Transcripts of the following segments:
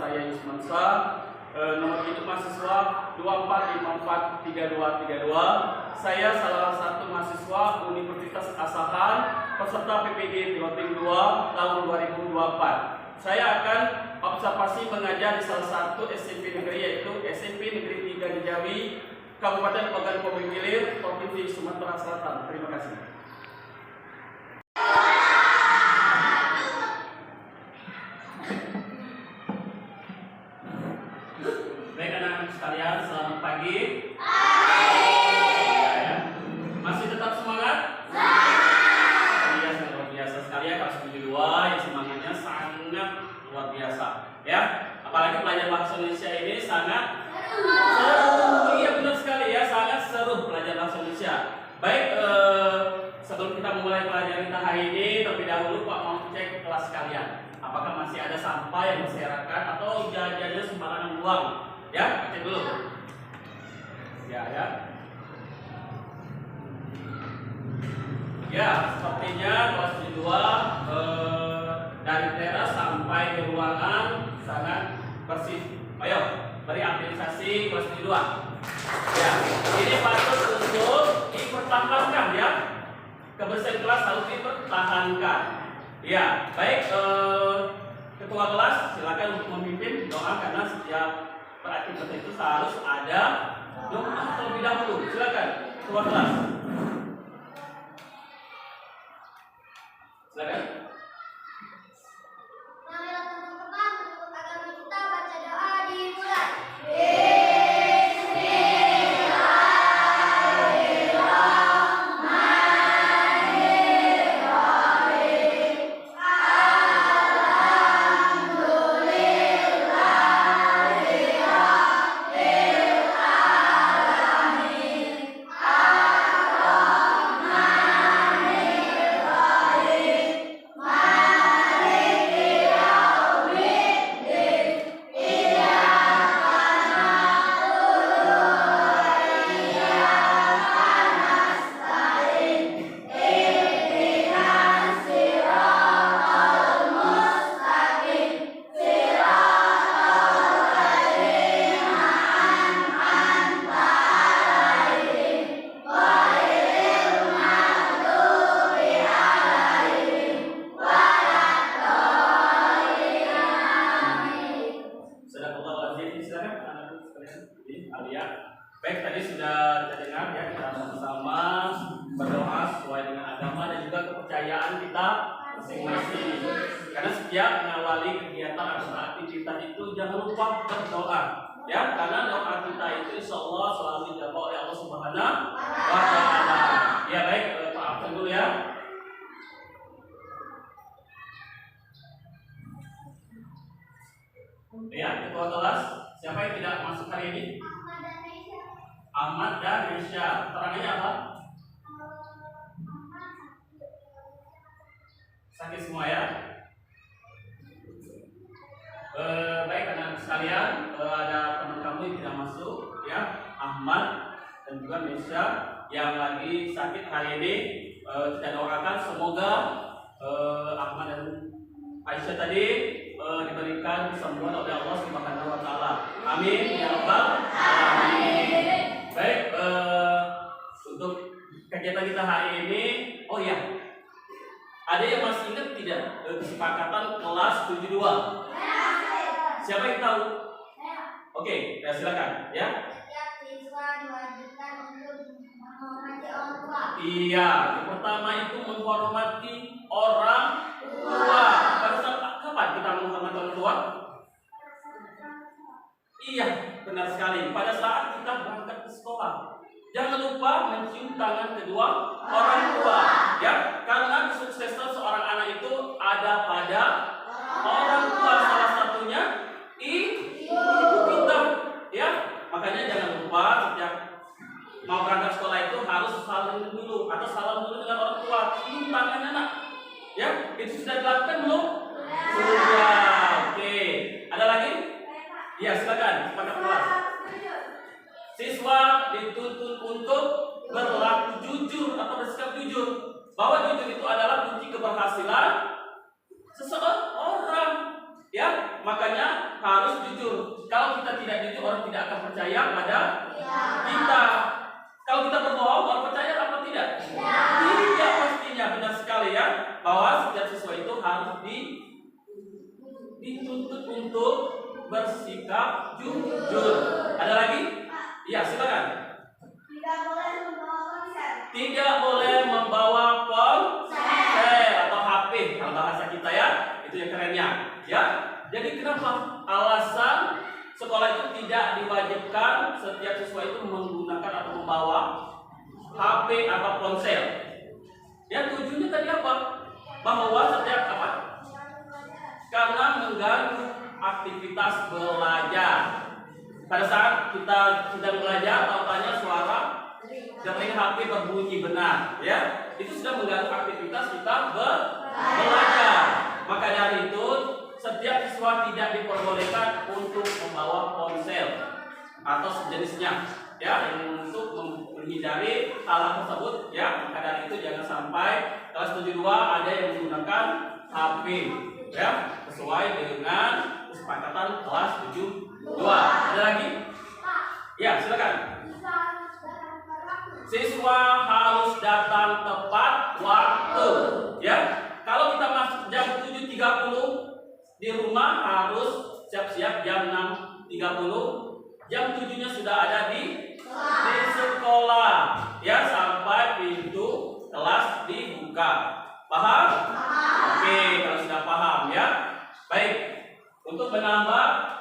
saya Yusman Shah. Nomor induk mahasiswa 24543232. Saya salah satu mahasiswa Universitas Asahan peserta PPG Piloting 2 tahun 2024. Saya akan observasi mengajar di salah satu SMP negeri, yaitu SMP Negeri 3 di Jambi, Kabupaten Ogan Komering Ilir, Provinsi Sumatera Selatan. Terima kasih. Baik anak-anak sekalian, selamat pagi. Ya. Masih tetap semangat? Iya, sangat luar biasa sekali ya kelas 72 yang semangatnya sangat luar biasa. Ya, apalagi pelajaran bahasa Indonesia ini sangat seru. Iya benar sekali ya, sangat seru pelajaran bahasa Indonesia. Baik, sebelum kita memulai pelajaran kita hari ini, terlebih dahulu Pak mau cek kelas kalian. Apakah masih ada sampah yang berserakan atau jajannya sembarangan buang? Ya, cek dulu. Ya. Ya, sepertinya kelas 72 dari teras sampai ke ruangan sangat bersih. Ayo, beri apresiasi kelas 72. Ya, ini patut untuk dipertahankan ya. Kebersihan kelas harus dipertahankan. Ya, baik. Ketua kelas silakan untuk memimpin doa karena setiap beraktivitas itu harus ada doa terlebih dahulu. Silakan, ketua kelas. Silakan. Marilah teman-teman untuk agama kita baca doa dimulai. Baik, tadi sudah kita dengar ya, kita sama-sama berdoa sesuai dengan agama dan juga kepercayaan kita masing-masing. Karena setiap mengawali kegiatan atau aktivitas itu jangan lupa berdoa, ya. Karena doa kita itu insya Allah selalu dijawab oleh Allah Subhanahu wa Ta'ala. Ya baik, Pak absen dulu ya. Ya, ketua kelas, siapa yang tidak masuk hari ini? Ahmad dan Nesya. Terangannya apa? Sakit semua ya. Baik anak sekalian, ada teman kamu yang tidak masuk ya, Ahmad dan juga Nesya yang lagi sakit hari ini. Kita doakan semoga Ahmad dan Aisyah tadi diberikan kesembuhan oleh Allah Subhanahu wa Ta'ala. Amin ya rabbal alamin. Baik, untuk kegiatan kita hari ini, oh ya, ada yang masih ingat tidak kesepakatan kelas 72? Siapa yang tahu? Oke, ya silakan ya. Setiap siswa diwajibkan untuk menghormati orang tua. Iya, yang pertama itu menghormati orang tua. Pada saat kapan kita menghormati orang tua? Iya, benar sekali. Pada saat kita berangkat ke sekolah, jangan lupa mencium tangan kedua orang tua, ya. Karena kesuksesan seorang anak itu ada pada orang tua, salah satunya ibu kita, ya. Makanya jangan lupa setiap mau berangkat sekolah itu harus saling dulu atau salam dulu dengan orang tua, cium tangan anak, ya. Itu sudah dilakukan belum? Sudah. Oke. Ada lagi? Ya, silakan pada kelas. Siswa dituntut untuk berlaku jujur atau bersikap jujur. Bahwa jujur itu adalah kunci keberhasilan seseorang. Ya, makanya harus jujur. Kalau kita tidak jujur, orang tidak akan percaya pada kita. Kalau kita berbohong, orang percaya apa tidak? Tidak, pastinya. Benar sekali ya, bahwa setiap siswa itu harus dituntut untuk bersikap jujur. Ada lagi? Ya, silakan. Tidak boleh membawa ponsel atau HP kalau bahasa kita ya, itu yang kerennya. Ya, jadi kenapa alasan sekolah itu tidak diwajibkan setiap siswa itu menggunakan atau membawa HP atau ponsel? Ya, tujuannya tadi apa? Bahwa setiap apa? Karena mengganggu aktivitas belajar. Pada saat kita sedang belajar, tahu-tanya suara dari HP berbunyi benar, ya, itu sudah mengganggu aktivitas kita belajar. Maka dari itu, setiap siswa tidak diperbolehkan untuk membawa ponsel atau sejenisnya, ya, untuk menghindari hal tersebut, ya. Maka dari itu jangan sampai kelas 72 ada yang menggunakan HP, ya, sesuai dengan kesepakatan kelas 72. Ada lagi? Ya, silakan. Siswa harus datang tepat waktu, ya. Kalau kita masuk jam 7.30 di rumah, harus siap-siap jam 6.30. Jam 7-nya sudah ada di sekolah, ya, sampai pintu kelas dibuka. Paham? Oke, kalau sudah paham, ya. Baik, untuk menambah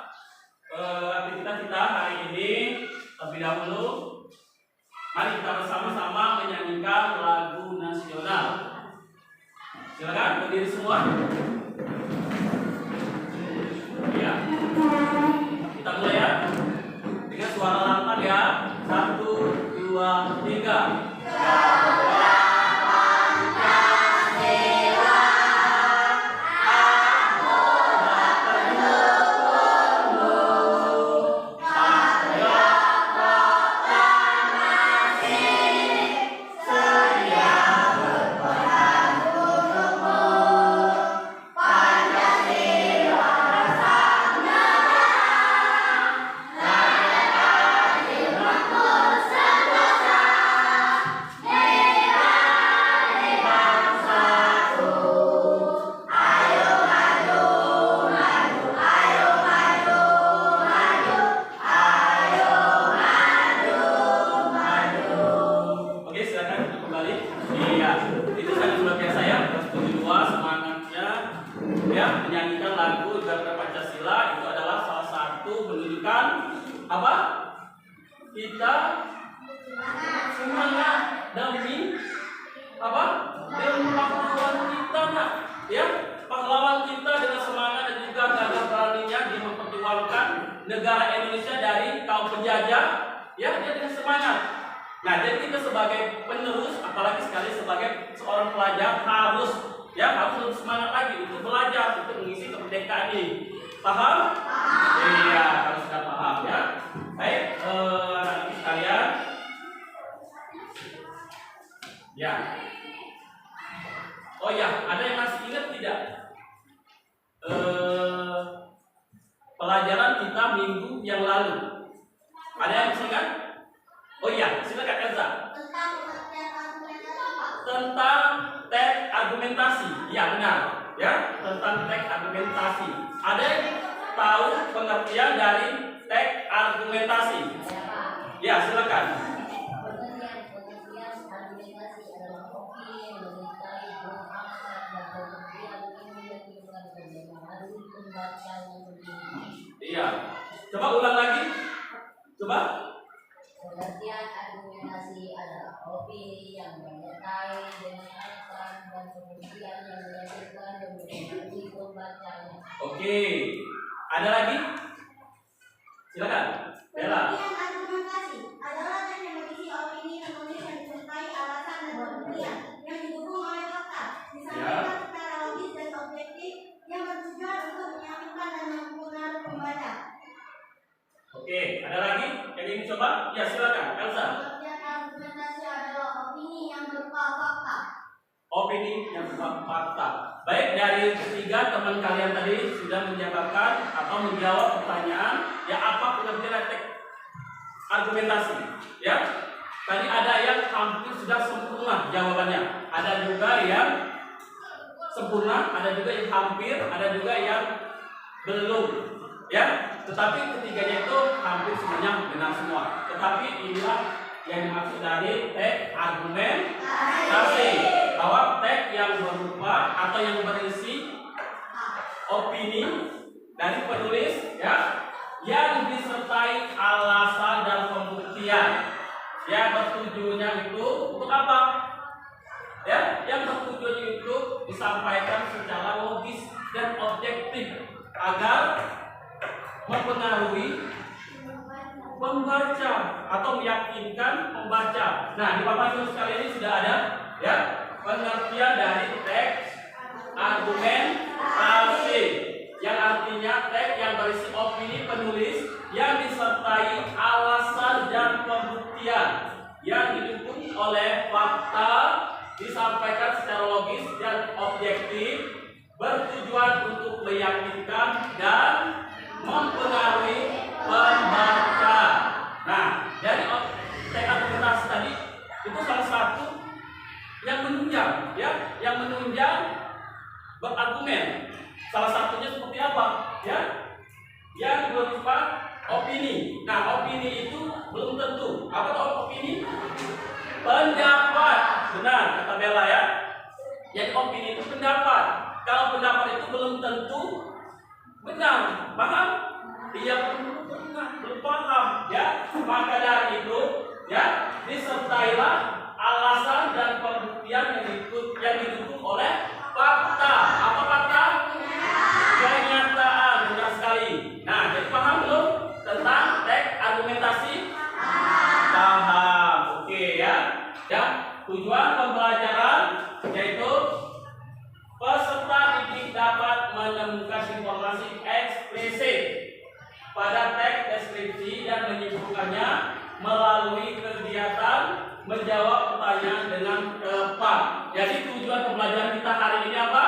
aktivitas kita hari ini, terlebih dahulu mari kita bersama-sama menyanyikan lagu nasional. Silakan berdiri semua. Ya, kita mulai ya dengan suara lantang ya. 1, 2, 3. Negara Indonesia dari kaum penjajah, ya, dia dengan semangat. Nah, jadi kita sebagai penerus, apalagi sekali sebagai seorang pelajar harus lebih semangat lagi untuk belajar, untuk mengisi kemerdekaan ini. Paham? Iya, kalau sudah paham ya. Baik, anak-anak sekalian. Ya. Oh ya, ada yang masih ingat tidak? Pelajaran kita minggu yang lalu. Ada yang bisa ingat? Oh iya, silakan Elza. Tentang teks argumentasi. Ya, benar. Ya, tentang teks argumentasi. Ada yang tahu pengertian dari teks argumentasi? Ya, silakan. Iya. Coba ulang lagi. Coba. Pengertian argumentasi adalah opini yang menyertai dengan alasan dan pembuktian yang menyatukan dan mempengaruhi pembacanya. Oke. Ada lagi? Silakan. Bella. Pengertian argumentasi adalah teks yang berisi opini penulis yang disertai alasan dan pembuktian yang didukung oleh fakta, disampaikan secara logis dan objektif yang bertujuan untuk menyatukan dan mempengaruhi pembaca. Oke, ada lagi yang ingin coba? Ya, silakan, Elsa. Pengertian argumentasi adalah opini yang berupa fakta. Opini yang berupa fakta. Baik, dari ketiga teman kalian tadi sudah menjabarkan atau menjawab pertanyaan ya apa pengertian teks argumentasi ya. Tadi ada yang hampir sudah sempurna jawabannya, ada juga yang sempurna, ada juga yang hampir, ada juga yang belum ya. Tetapi ketiganya itu hampir semuanya benar semua. Tetapi inilah yang dimaksud dari teks argumentasi, bahwa teks yang berupa atau yang berisi opini dari penulis ya, yang disertai alasan dan pembuktian. Ya, bertujuannya itu untuk apa? Ya, yang bertujuan itu disampaikan secara logis dan objektif agar mempengaruhi pembaca atau meyakinkan pembaca. Nah, di Bapak Ibu sekalian ini sudah ada ya pengertian dari teks argumentasi, yang artinya teks yang berisi opini penulis yang disertai alasan dan pembuktian yang didukung oleh fakta, disampaikan secara logis dan objektif, bertujuan untuk meyakinkan dan mempengaruhi pembaca. Nah, dari teks argumentasi tadi itu salah satu yang menunjang ya, yang menunjang berargumen. Salah satunya seperti apa? Ya, yang berupa opini. Nah, opini itu belum tentu. Apa itu opini? Pendapat. Benar, kata Bella ya. Jadi opini itu pendapat. Kalau pendapat itu belum tentu benar. Paham? Dia belum paham ya. Maka dari itu ya, disertailah alasan dan pembuktian yang didukung oleh fakta. Apa fakta? Kenyataan. Benar sekali. Nah, jadi paham belum tentang teks argumentasi? Paham. Oke ya. Ya, tujuan pembelajaran yaitu peserta didik dapat menemukan informasi eksplisit pada teks deskripsi dan menyimpulkannya melalui kegiatan menjawab pertanyaan dengan tepat. Jadi tujuan pembelajaran kita hari ini apa?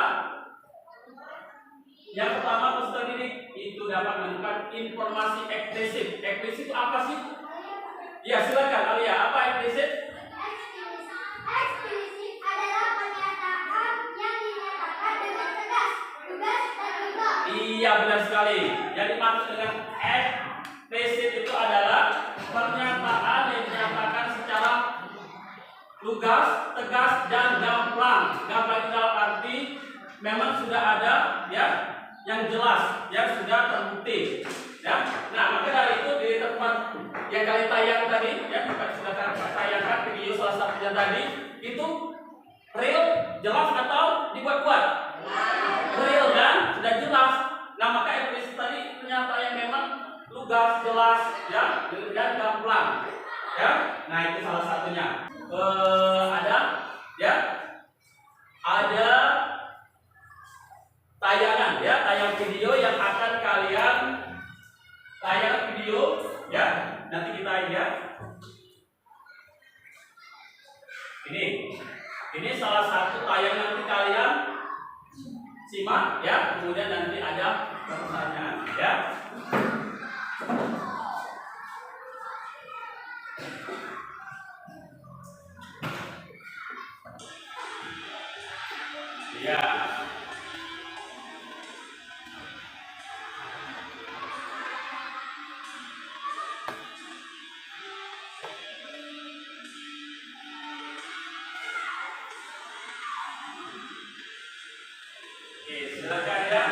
Yang pertama, peserta didik itu dapat menemukan informasi eksplisit. Eksplisit itu apa sih? Ya, silakan Alia. Apa eksplisit? Eksplisit adalah pernyataan yang dinyatakan dengan tegas, lugas, dan lembut. Iya, benar sekali. Yang dimaksud dengan eksplisit itu adalah pernyataan yang dinyatakan secara lugas, tegas, dan gamblang. Gamblang itu dalam arti memang sudah ada ya, yang jelas, yang sudah terbukti. Ya. Nah, maka dari itu di tempat yang kalian tayang tadi, ya, sudah tayangkan video salah satunya tadi, itu real, jelas atau dibuat-buat? Real kan, sudah jelas. Nah, maka eksplisit tadi pernyataan yang memang lugas, jelas, ya, dan gamblang. Ya, nah itu salah satunya. Ada tayangan ya, tayang video yang akan kalian tayang video ya. Nanti kita lihat. Ini salah satu tayang nanti kalian simak ya. Kemudian nanti ada pertanyaan ya. Ya. Oke, silakan ya.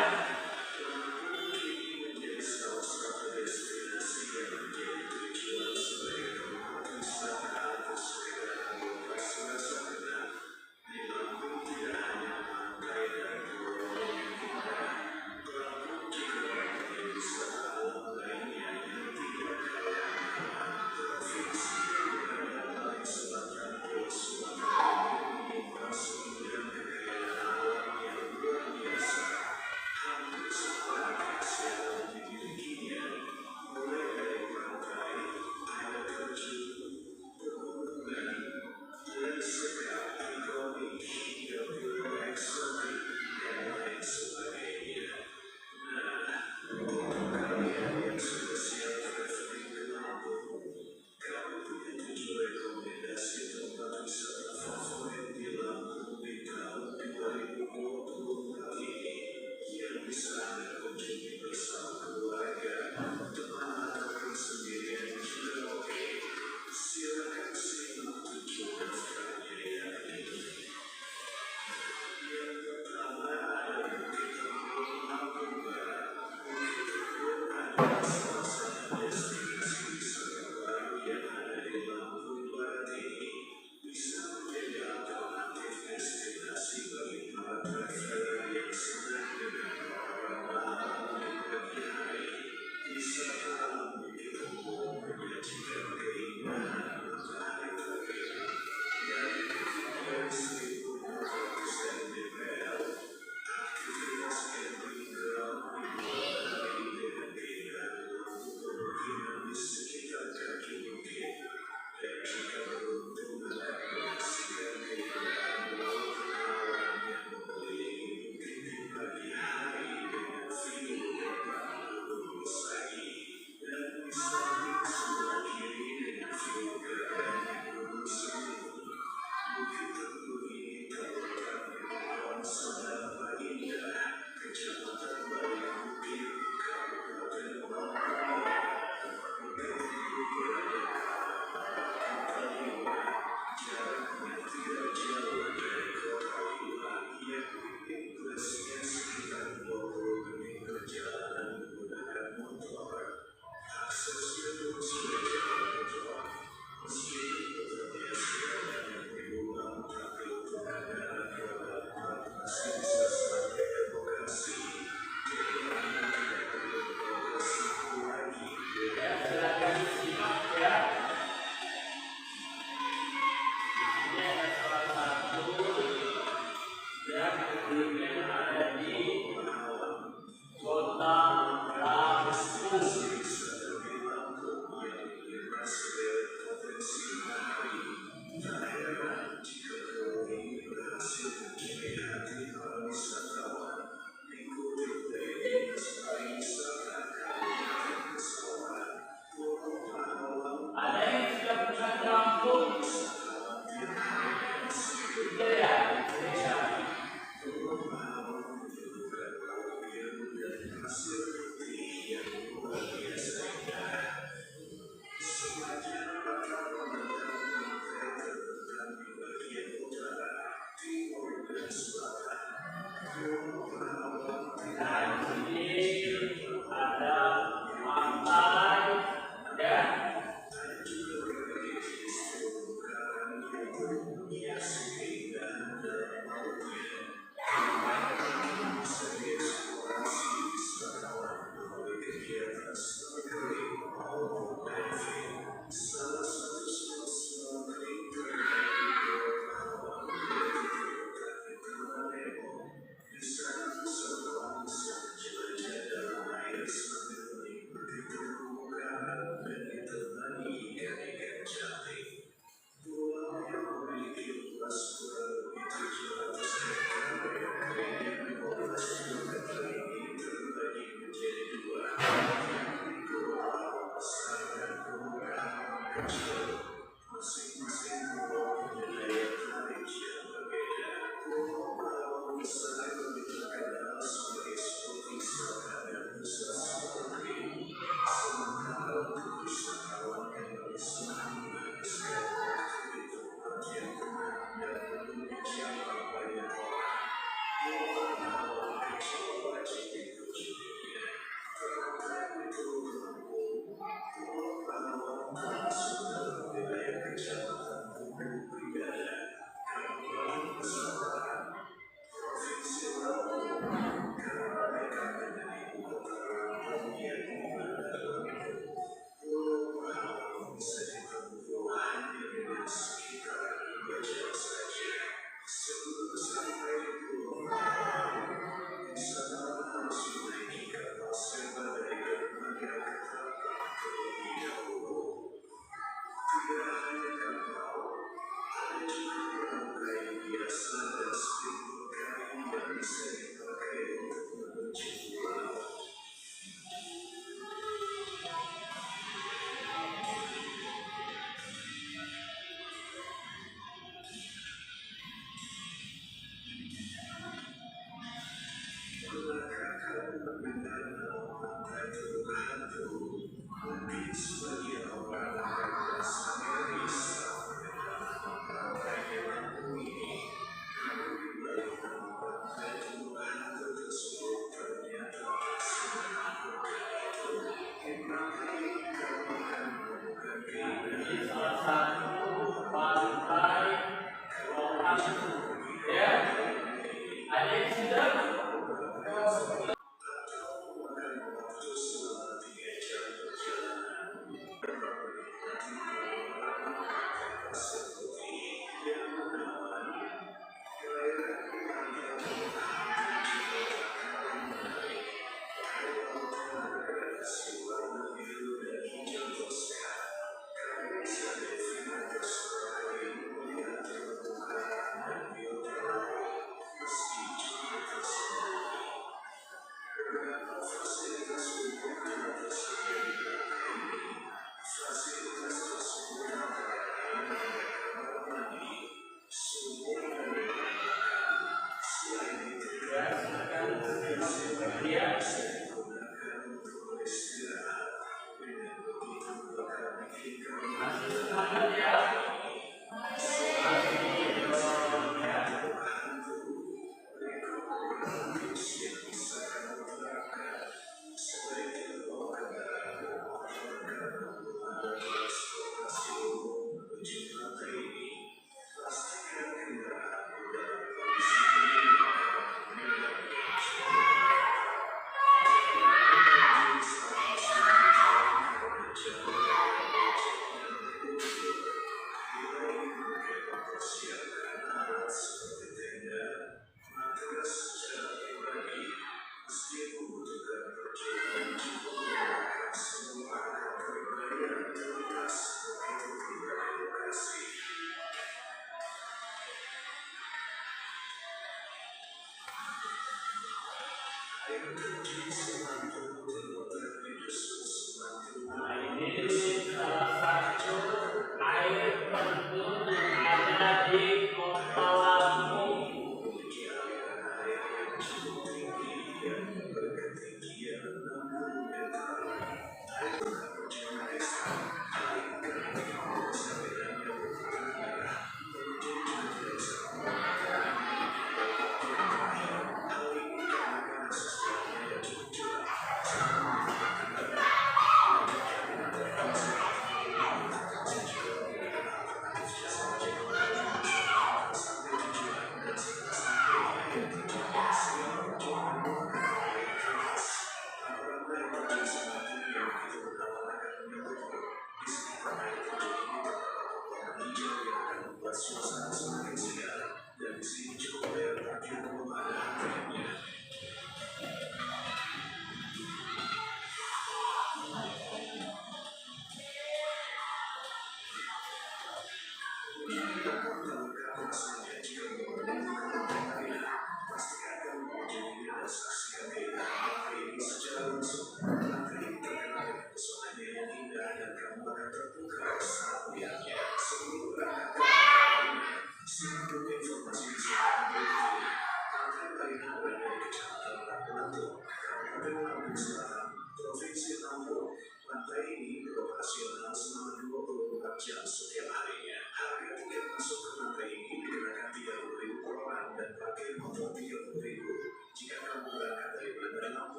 Ini salah satu pantai rohani. Ya, ada yang sudah. Ya, silakan ya. Nah, ini salah satu air terjun yang ada di Kota Lampung.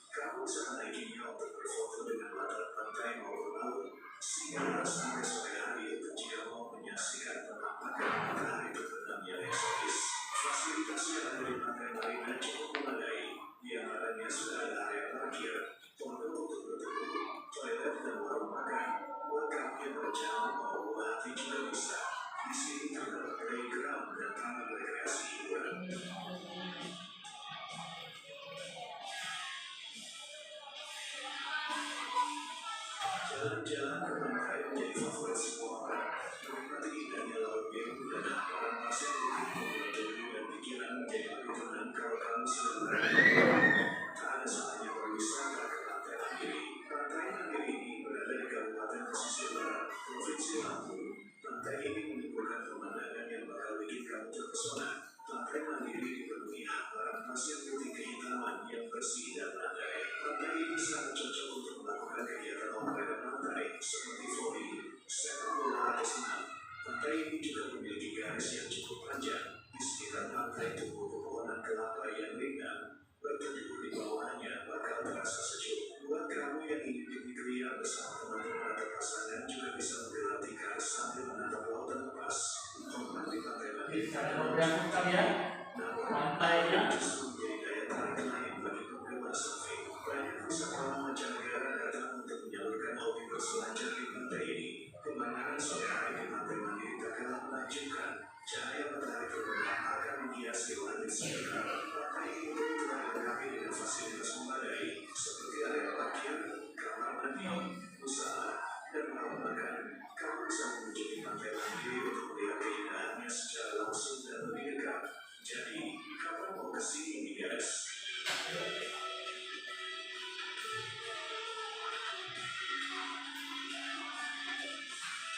Kamu bisa menaikinya untuk berfoto dengan tapi juga bisa. Di sini terdapat playground dan taman rekreasi hiburan. Jalan-jalan ke pantai menjadi favorit semua orang. Menikmati indahnya laut biru dan hamparan pasir putih membuat tubuh dan pikiran menjadi lebih tenang kalau kamu sedang berada di pantai. Tak ada salahnya berwisata ke Pantai Mandiri. Pantai Mandiri ini berada di Kabupaten Pesisir Barat, Provinsi Lampung. Pantai ini menimbulkan pemandangan yang bakal bikin kamu terpesona. Pantai Mandiri dipenuhi hamparan pasir putih kehitaman yang bersih dan landai. Pantai ini sangat cocok untuk melakukan kegiatan olahraga pantai seperti voli, sepak bola atau senam. Pantai ini juga memiliki garis yang cukup panjang. Di sekitar pantai tumbuh pepohonan kelapa yang rindang. Berteduh di bawahnya bakal terasa sejuk. Buat kamu yang ingin piknik ria bersama teman-teman atau pasangan juga bisa berlatih garis sambil menatap lautan lepas. Hormat di Pantai Mandiri. Ada beberapa sekalian pantainya. Justru menjadi daya tarik lain bagi penggemar surfing. Banyak wisatawan mancanegara datang untuk menyalurkan hobi berselancar di pantai ini. Pemandangan sore hari di Pantai Mandiri tak kalah menakjubkan. Cahaya matahari terbenam akan menghiasi langit sekitar. Pantai ini telah dilengkapi dengan fasilitas memadai seperti area parkir, kamar mandi, usaha, dan ruang makan. Kamu bisa mengunjungi Pantai Mandiri untuk melihat keindahannya secara langsung dan lebih dekat. Jadi, kapan mau kesini, guys?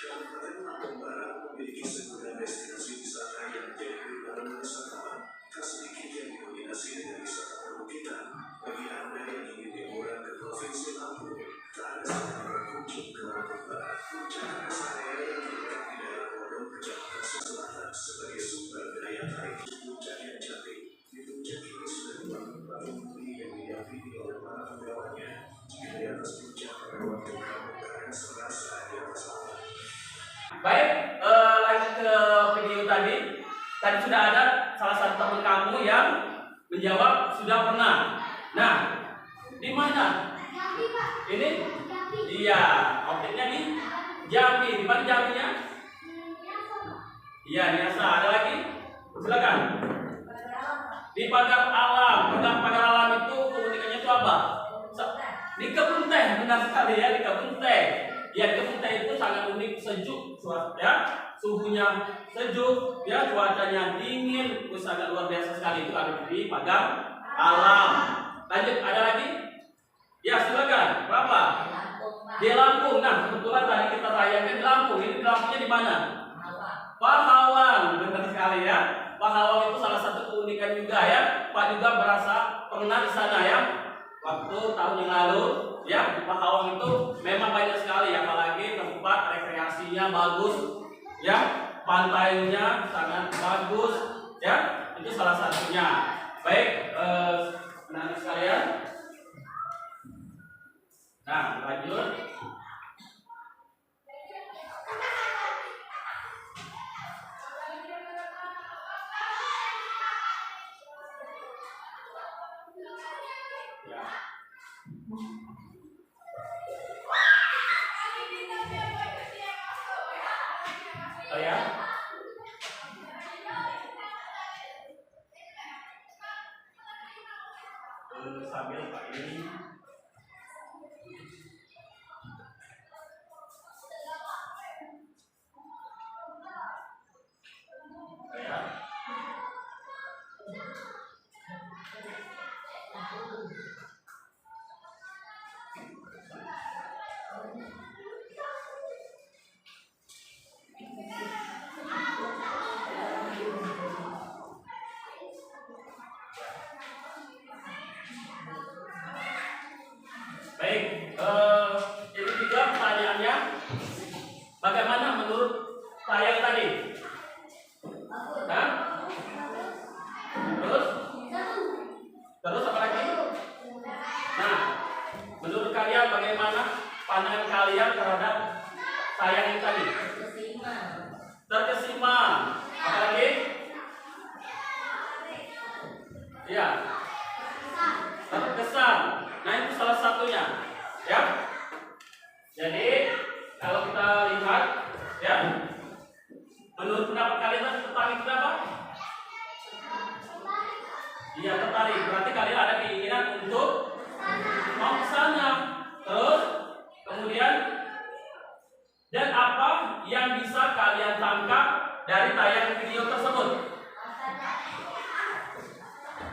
Kabupaten Lampung Barat memiliki segudang destinasi wisata yang menjadi pilihan wisatawan. Tak sedikit yang didominasi dengan wisata perbukitan. Bagi Anda yang ingin liburan ke Provinsi Lampung, tak ada salahnya berkunjung ke Lampung Barat. Puncak rest area yang terletak di daerah Podong, Kecamatan Selatan sebagai sumber daya tarik puncak yang cantik. Di puncak ini sudah dibangun batu bumi yang didampingi oleh para penggawanya. Jika di atas puncak pada waktu kamu akan serasa di atas awan. Baik, lanjut ke video tadi. Tadi sudah ada salah satu teman kamu yang menjawab sudah pernah. Nah, di mana? Jambi, Pak. Ini? Jambi. Iya, objeknya di Jambi. Di mana Jambinya? Biasa, Pak. Iya, biasa. Ada lagi? Silakan. Di pagar alam. Pagar alam itu keunikannya itu apa? Di kebun teh, benar sekali ya, di kebun teh. Ya, kebun teh itu sangat unik, sejuk, ya, suhunya sejuk, ya, cuacanya dingin, sangat luar biasa sekali. Itu ada di pagar alam. Lanjut, ada lagi? Ya, silakan. Berapa? Di Lampung. Nah, kebetulan tadi kita rayakan di Lampung. Ini di Lampungnya di mana? Pahawang, benar sekali ya. Pahawang itu salah satu keunikan juga ya. Pak juga berasa pernah di sana ya. Waktu tahun yang lalu ya, di Pahawang itu memang banyak sekali, apalagi tempat rekreasinya bagus ya, pantainya sangat bagus ya, itu salah satunya. Baik, anak-anak sekalian, nah lanjut. Saya sambil Pak ini baik, ini juga pertanyaannya, bagaimana menurut saya tadi? Nah, terus apa lagi? Nah, menurut kalian bagaimana pandangan kalian terhadap saya yang tadi? Terkesima. Apa lagi? Iya. Terkesan. Nah, itu salah satunya, ya. Jadi kalau kita lihat, ya,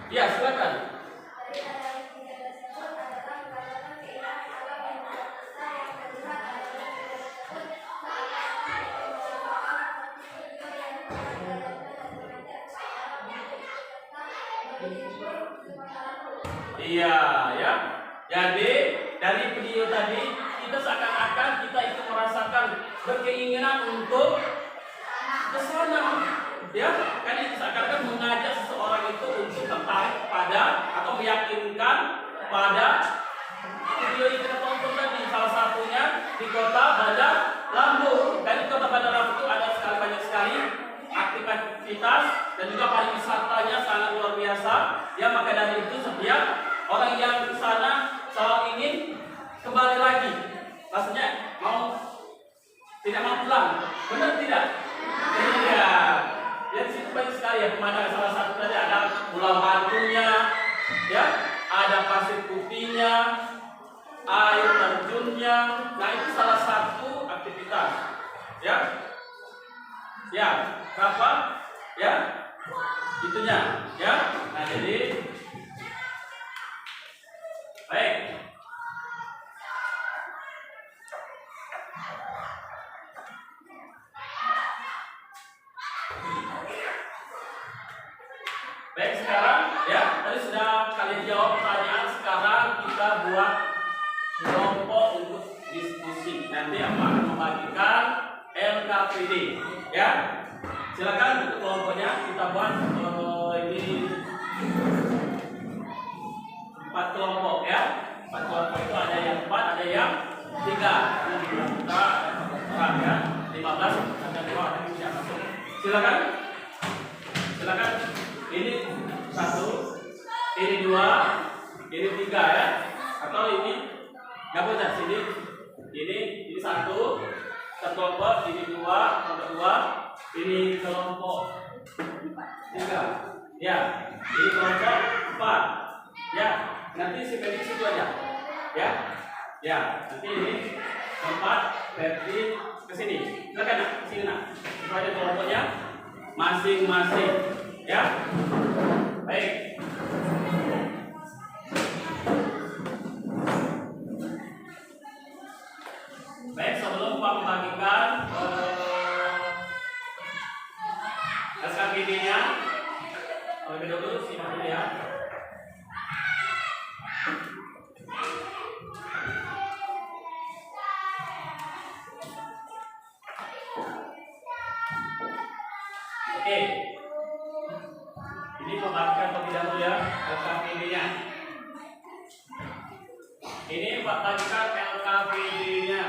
Ya, silakan. Dari ada tiga tersebut adalah mengatakan keinginan alam yang tercipta, yang kedua adalah tiga tersebut seakan-akan bermanfaat bagi tujuan yang dijalankan dan mengajak seseorang untuk serta berlibur di malam. Iya, ya. Jadi dari video tadi kita seakan-akan kita itu merasakan berkeinginan untuk ke sana, ya. Kan itu seakan-akan mengajak seseorang itu untuk tertarik pada atau meyakinkan pada video yang kita tonton tadi. Salah satunya di kota Bandar Lampung. Dan di kota Bandar Lampung itu ada banyak sekali aktivitas dan juga pariwisatanya sangat luar biasa. Ya, maka dari itu setiap orang yang ke sana selalu ingin kembali lagi. Maksudnya tidak mau pulang. Benar tidak? Iya. Ya, di situ banyak sekali ya pemandangan. Salah satu tadi ada Pulau Hantunya, ya, ada pasir putihnya, air terjunnya. Nah, itu salah satu aktivitas. Ya. Ya, berapa? Ya. Itunya, ya. Nah, jadi baik. Baik, sekarang ya, tadi sudah kalian jawab pertanyaan. Sekarang kita buat kelompok untuk diskusi. Nanti akan membagikan LKPD, ya. Silakan untuk kelompoknya kita buat ini 4 kelompok, ya. 4 kelompok itu ada yang 4, ada yang 3. Ini kita orang ya, 15 ada 2 ada yang tidak masuk. Silakan. Silakan. Ini 1, ini 2, ini 3 ya. Atau ini nggak boleh sini. Ini 1 kelompok, ini 2 kelompok 2, ini kelompok 3. Ya, ini kelompok 4. Ya, nanti si Ferdi situ aja. Ya. Ya, nanti ini 4 Ferdi ke sini. Silakan nak, ke sini nak. Itu aja kelompoknya masing-masing. Ya. Baik. Baik, sebelum Pak membagikan SKPD-nya, terlebih dahulu simak dulu ya. Oke. Ini pembagikan terlebih dahulu ya LKPD-nya. Ini Pak bagikan LKPD-nya.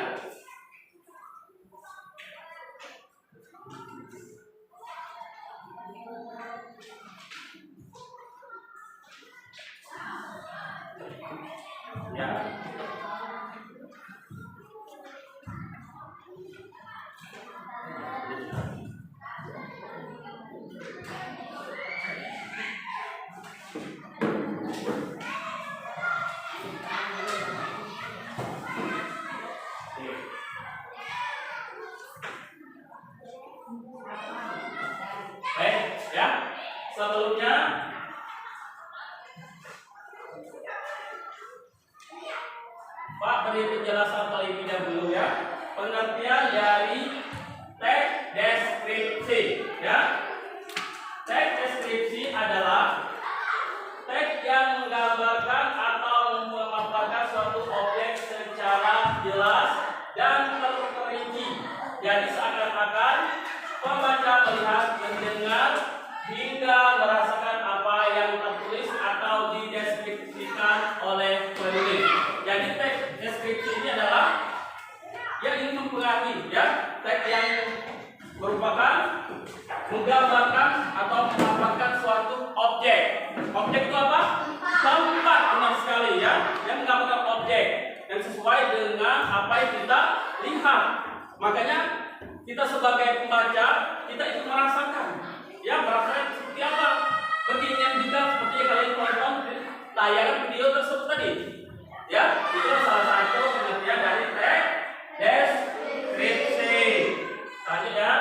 Ya. Baik, ya. Sebelumnya Pak beri penjelasan terlebih dahulu ya. Pengertian dari teks deskripsi, ya. Teks deskripsi adalah teks yang menggambarkan atau memaparkan suatu objek secara jelas dan terperinci. Jadi seakan-akan pembaca melihat, mendengar, hingga merasakan apa yang tertulis atau dideskripsikan oleh penulis. Jadi teks deskripsi ini adalah yang ingin mempengaruhi, ya, teks yang merupakan menggambarkan atau memaparkan suatu objek. Objek itu apa? Tempat, benar sekali ya, yang menggambarkan objek yang sesuai dengan apa yang kita lihat. Makanya kita sebagai pembaca, kita itu merasakan, ya, merasakan seperti apa. Beginian juga seperti yang kalian tonton tayangan video tersebut tadi. Ya, itu salah satu pengertian dari teks deskripsi. Tadi ya.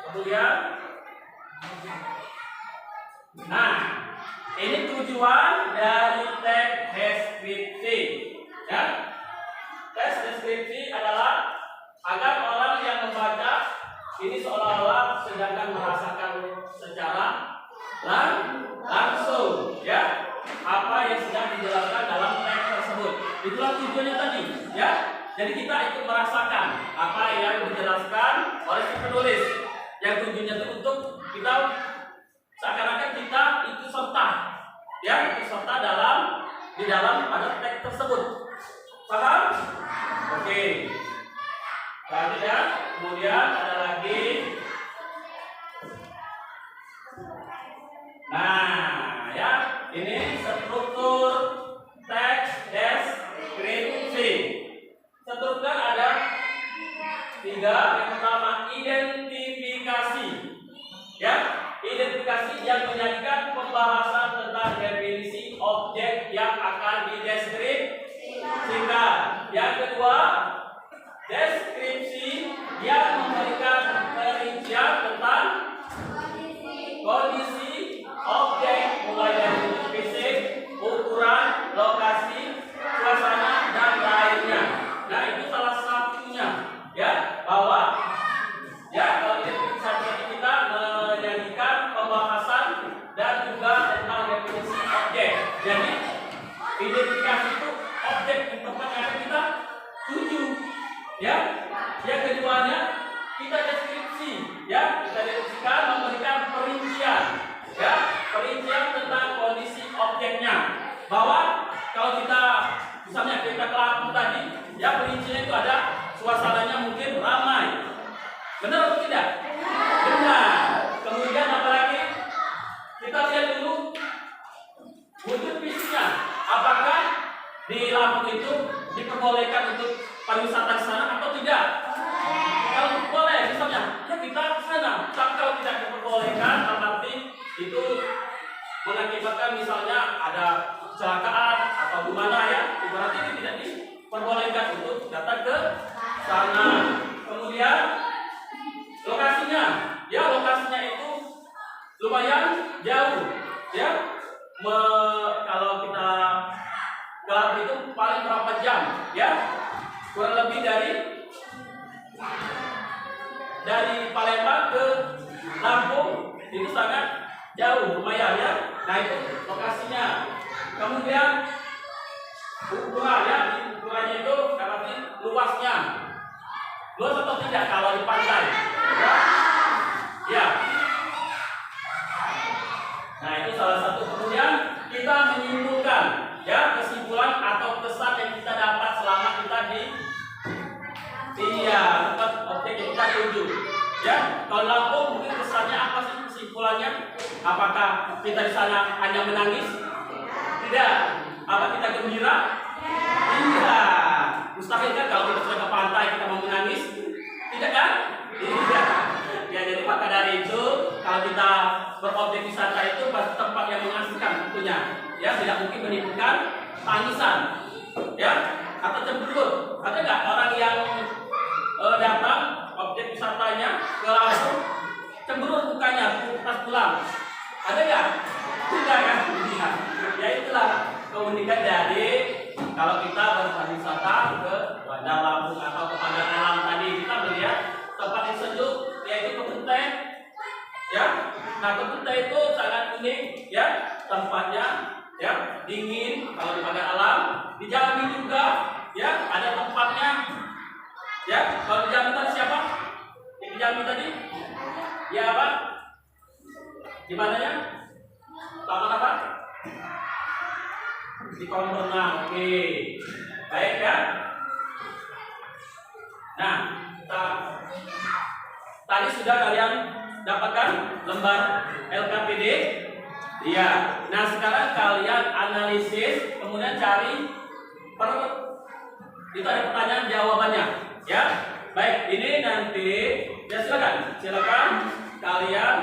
Kemudian deskripsi adalah agar orang yang membaca ini seolah-olah sedangkan merasakan secara langsung, ya, apa yang sedang dijelaskan dalam teks tersebut. Itulah tujuannya tadi, ya. Jadi kita ikut merasakan apa yang dijelaskan oleh si penulis. Yang tujuannya itu untuk kita seakan-akan kita ikut serta, ya, ikut serta di dalam pada teks tersebut. Paham? Oke. Selanjutnya, kemudian ada lagi. Nah, ya, ini struktur teks deskripsi. Strukturnya ada 3. Yang pertama, identifikasi. Ya, identifikasi yang menjadikan pembahasan tentang definisi objek yang akan dideskripsikan. Yang kedua, deskripsi yang memberikan perincian tentang kondisi objek mulai dari bentuk fisik, ukuran, lokasi, suasana, dan lainnya. Nah, itu salah satunya, ya, bahwa ya kalau identifikasi kita menjadikan pembahasan dan juga tentang definisi objek. Jadi identifikasi itu objek yang tempat yang akan kita tuju, ya. Yang keduanya kita deskripsi, ya, kita deskripsikan memberikan perincian, ya, perincian tentang kondisi objeknya. Bahwa kalau kita misalnya kita ke Lampung tadi, ya, perinciannya itu ada suasananya mungkin ramai. Benar atau tidak? Benar. Kemudian apalagi kita lihat dulu wujud fisiknya. Apakah di Lampung itu diperbolehkan untuk pariwisata di sana atau tidak? Kalau boleh, misalnya, ya kita ke sana. Tapi kalau tidak diperbolehkan, berarti itu mengakibatkan misalnya ada kecelakaan atau gimana, ya, berarti itu tidak diperbolehkan untuk datang ke sana. Kemudian lokasinya, ya, lokasinya itu lumayan jauh, ya. Kalau kita gelap itu paling berapa jam, ya, kurang lebih dari Palembang ke Lampung itu sangat jauh, lumayan, ya. Nah, itu lokasinya. Kemudian ukurannya, ukurannya itu berarti luasnya, luas atau tidak kalau di pantai, ya. Ya. Nah, itu salah satu. Kemudian kita menyimpulkan, ya, kesimpulan atau kesan yang kita dapat selama kita di tempat objek yang kita tuju, ya. Kalau Lampung mungkin kesannya apa sih, kesimpulannya? Apakah kita di sana hanya menangis? Tidak. Apa kita gembira? Tidak. Mustahil kan kalau kita sudah ke pantai kita mau menangis? Tidak kan? Tidak. Ya, jadi maka dari itu kalau kita berobjek wisata itu pasti tempat yang mengasihkan tentunya, ya, tidak mungkin menimbulkan tangisan, ya, atau cemberut. Ada nggak orang yang datang objek wisatanya ke Lampung cemberut mukanya pas pulang? Ada nggak? Tidak kan? Ya, itulah keunikan dari kalau kita berwisata ke Bandar Lampung atau ke Bandar Alam tadi, kita melihat tempat yang sejuk, yaitu kebun teh, ya. Nah, kebun teh itu sangat unik, ya, tempatnya, ya, dingin. Kalau di Bandar Alam, di Jambi juga, ya, ada tempatnya, ya. Kalau di Jambi tadi siapa? Di Jambi tadi, ya, apa? Di mananya? Taman apa? Di kolam renang. Oke, baik, ya. Nah, tadi sudah kalian dapatkan lembar LKPD, iya. Nah, sekarang kalian analisis, kemudian cari itu ada pertanyaan jawabannya, ya. Baik, ini nanti, ya, silakan kalian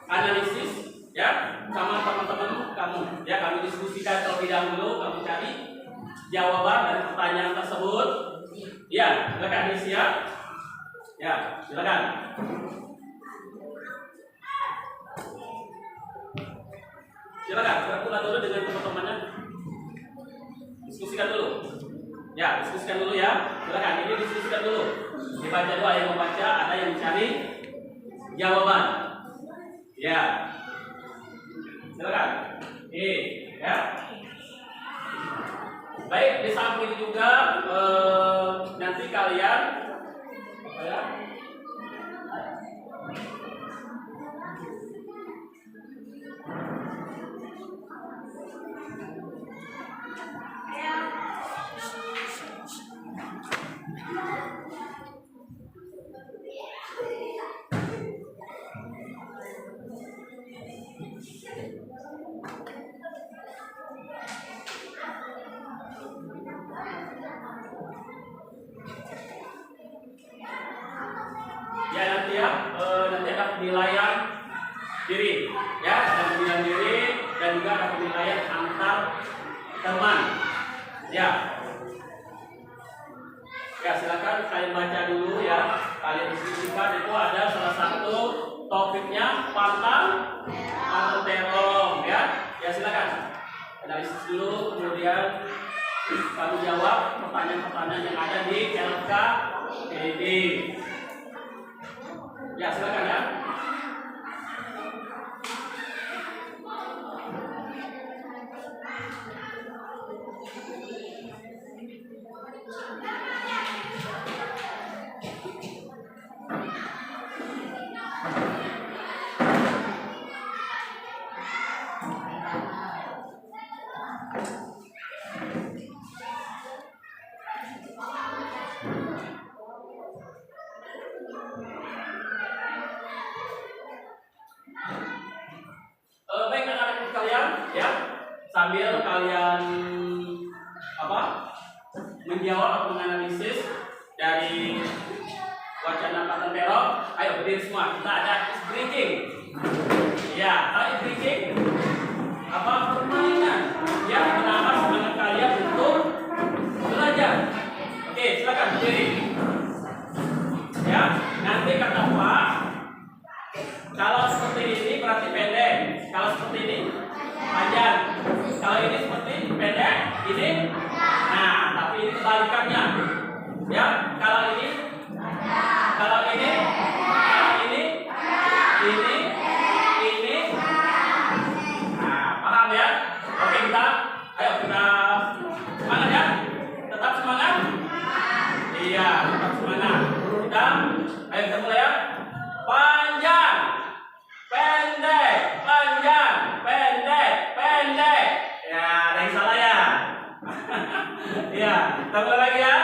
analisis, ya, sama teman-teman kamu, ya. Kami diskusikan terlebih dahulu, kamu cari jawaban dari pertanyaan tersebut, ya. Silakan isi, ya. Ya, silakan. Silakan, berkumpul dulu dengan teman-temannya. Diskusikan dulu. Ya, diskusikan dulu ya. Silakan, ini diskusikan dulu. Dibaca dulu, ada yang membaca, ada yang mencari jawaban. Ya. Silakan. Ya. Baik, di samping juga nanti kalian ya, nanti ada penilaian diri, ya, ada penilaian diri dan juga ada penilaian antar teman, ya. Ya, silakan kalian baca dulu ya, kalian diskusikan. Itu ada salah satu topiknya pantang atau terong, ya. Ya, silakan analisis dulu, kemudian kamu jawab pertanyaan-pertanyaan yang ada di LKPD. Ya, silakan ya. Baik anak-anak sekalian, ya, sambil kalian menjawab atau menganalisis dari wacana pattern terong, ayo berdiri semua. Kita ada is breaking. Ya, is breaking permainan yang menambah semangat kalian untuk belajar. Oke, silakan berdiri. Ya, nanti kata Pak, kalau seperti ini berarti pendek, kalau seperti ini panjang, kalau ini seperti pendek, ini, nah, tapi ini kebalikannya, ya. Kalau ini, nah, paham ya? Oke, ayo kita semangat ya, tetap semangat, iya, tetap semangat. Ayo kita mulai ya. Panjang, pendek, panjang, pendek, pendek. Ya, ada yang salah ya. Ya, kita mulai lagi ya.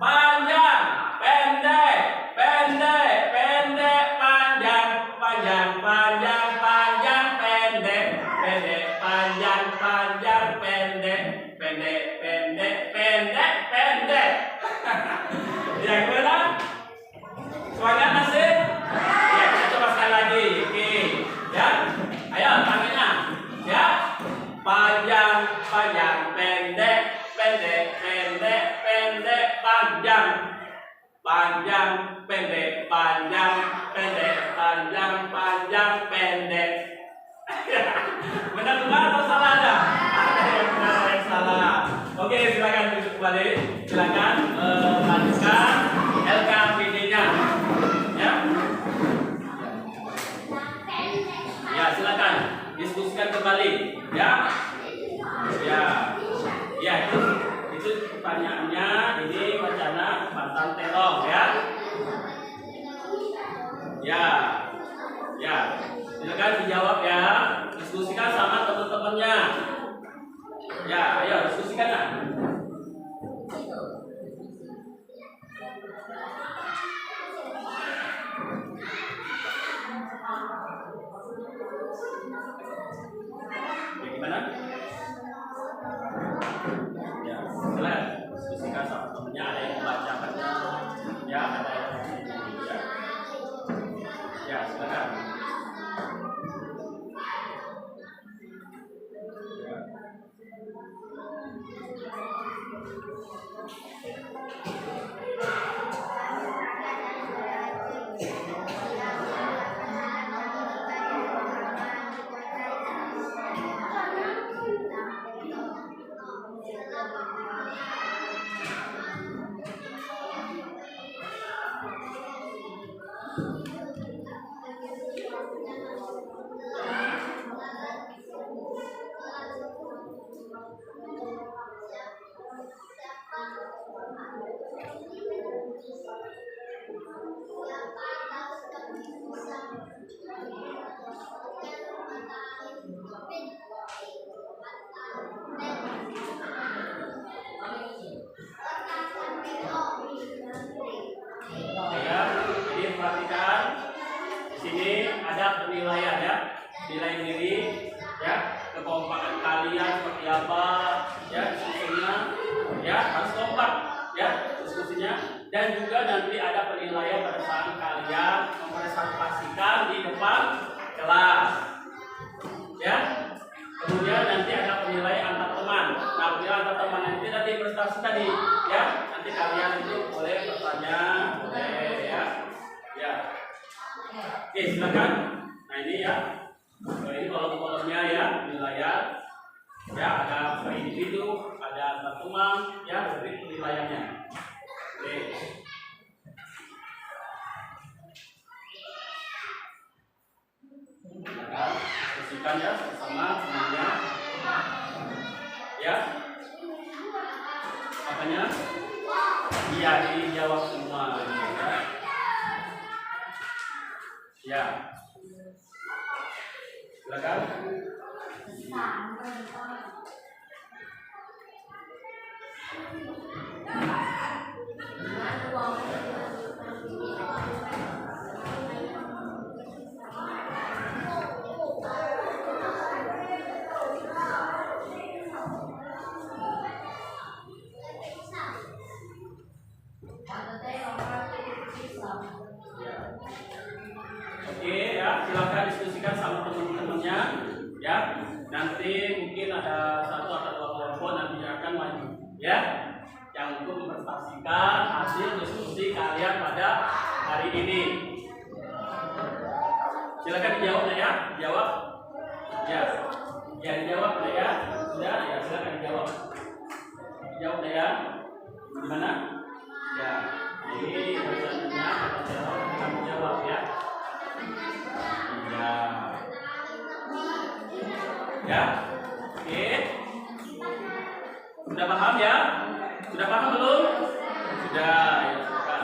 Panjang, pendek, pendek, pendek, panjang, panjang, panjang, panjang, pendek, pendek, panjang, panjang, pendek, pendek, pendek, pendek, pendek. Ya, gimana? Semangat masih? Ya, kita coba sekali lagi. Oke, ya. Ayo, tangannya. Ya. Panjang, panjang, pendek, pendek, pendek, pendek, panjang. Panjang, pendek, panjang, pendek, panjang, panjang, pendek. Benar benar atau salah ada? Ada yang benar, ada yang salah. Oke, silakan duduk kembali. Silakan lanjutkan LKPD-nya. Ya. Ya, silakan diskusikan kembali. Ya. Ya. Ya, itu pertanyaannya. Ini wacana pantang terong, ya. Ya. Ya. Silakan dijawab ya. Diskusikan sama teman-temannya. Ya, ayo diskusikan lah. Gimana? Ya, silakan diskusikan sama temannya. Ada yang membacakan, ya, ada yang ya. Ya, silakan. Ya. Ya, jadi perhatikan di sini ada penilaian ya, nilai diri ya, kekompakan kalian seperti apa ya, diskusinya ya harus kompak ya diskusinya, dan juga nanti ada penilaian pada saat kalian mempresentasikan di depan kelas ya. Kemudian nanti ada penilaian antar teman. Nah, penilaian antar teman nanti prestasi tadi ya. Nanti kalian itu boleh bertanya, boleh ya. Ya. Oke, silakan. Nah, ini ya. Ini kolom-kolomnya ya, penilaian. Ya, ada per individu, ada antar teman, ya, dari penilaiannya. Oke. Diskusikan ya bersama temannya ya, makanya iya dijawab semua ya, silakan. Oke ya, silakan diskusikan sama teman-temannya ya. Nanti mungkin ada 1 atau 2 kelompok nanti akan maju ya, yang untuk mempresentasikan hasil diskusi kalian pada hari ini. Silakan dijawab ya, dijawab ya, ya dijawab ya, sudah ya, silakan dijawab, dijawab ya, gimana ya, ini pertanyaannya kamu jawab ya. Ya. Ya. Oke. Sudah paham ya? Sudah paham belum? Sudah, ya silakan.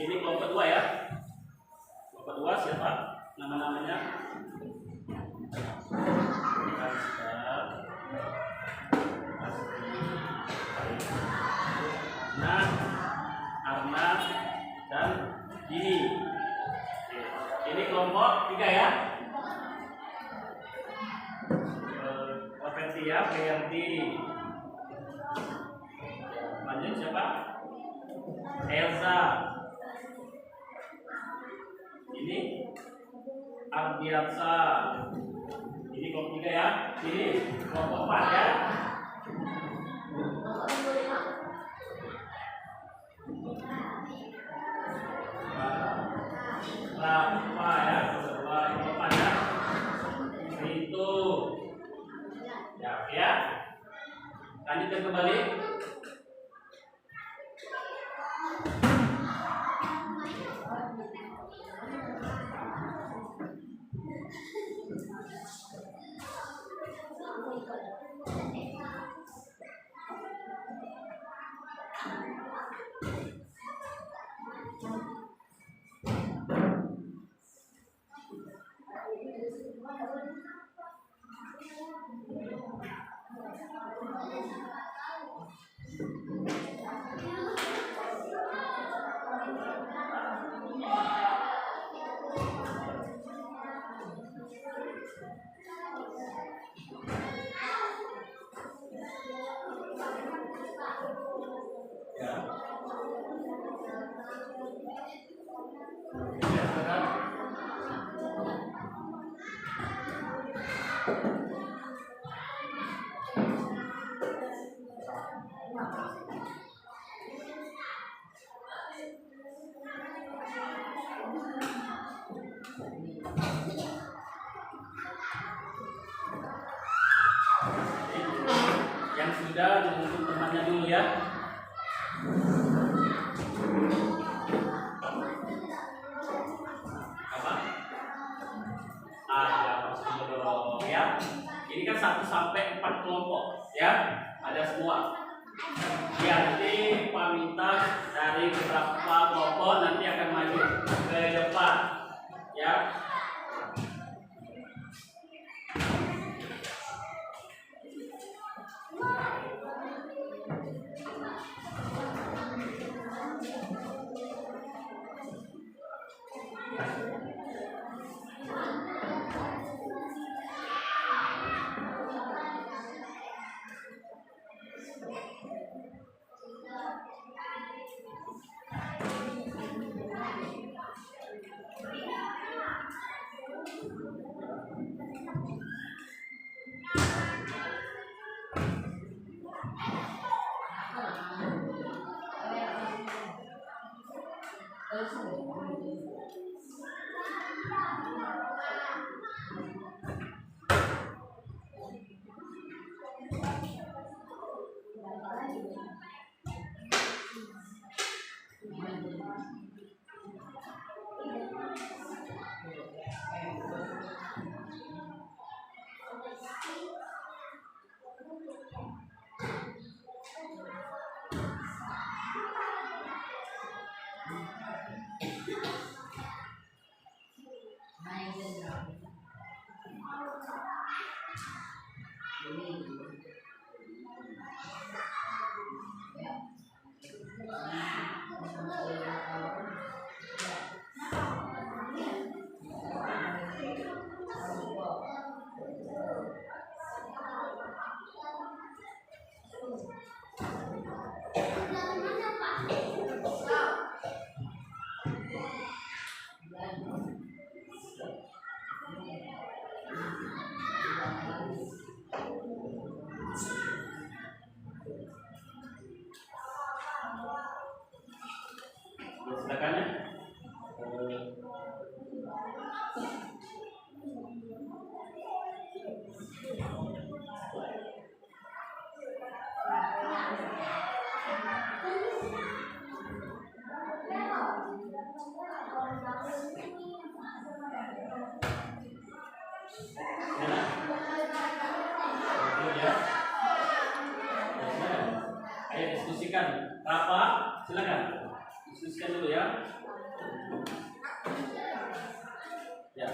Ini kelompok 2 ya. Kelompok 2 siapa? Nama-namanya? Nah, Arna dan Dini. Ini kelompok 3 ya. Ferdi ya, Ferdi. Lanjut siapa? Elsa. Ini Ardiansa. Ini kelompok 3 ya. Ini kelompok 4 ya. Rafa ya, kelompok 4 ya. Itu. Ya. Lanjutkan kembali. Yang sudah untuk temannya dulu ya. Apa? Ada dulu ya. Ini kan 1 sampai 4 kelompok ya. Ada semua. Ya, nanti Pak minta dari beberapa kelompok nanti akan maju ke depan ya. Silakan ya. Ayo diskusikan. Rafa, silakan. Diskusikan dulu ya. Ya.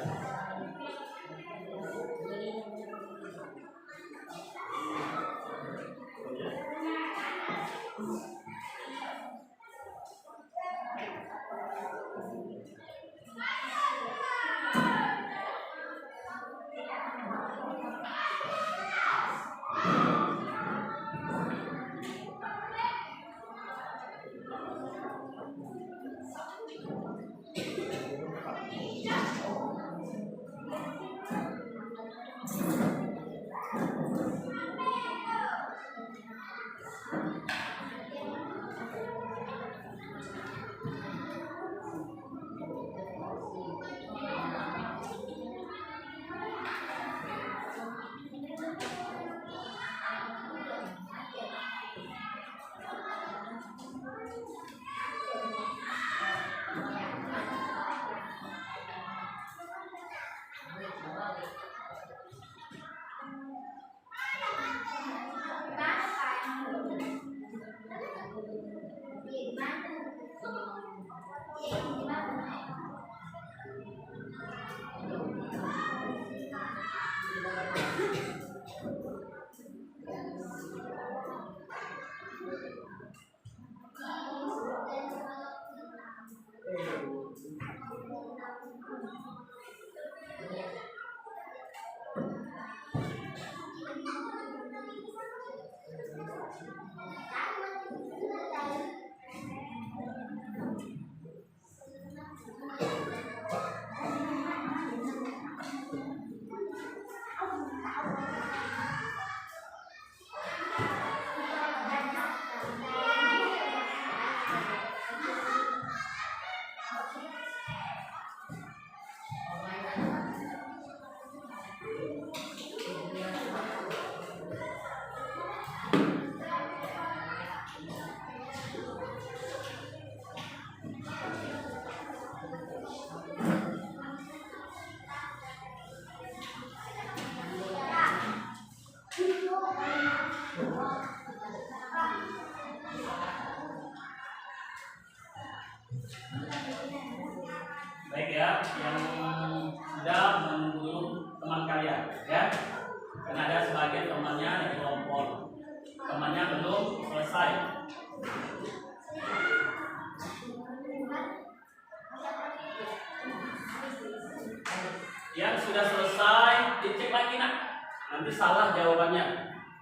nanti salah jawabannya,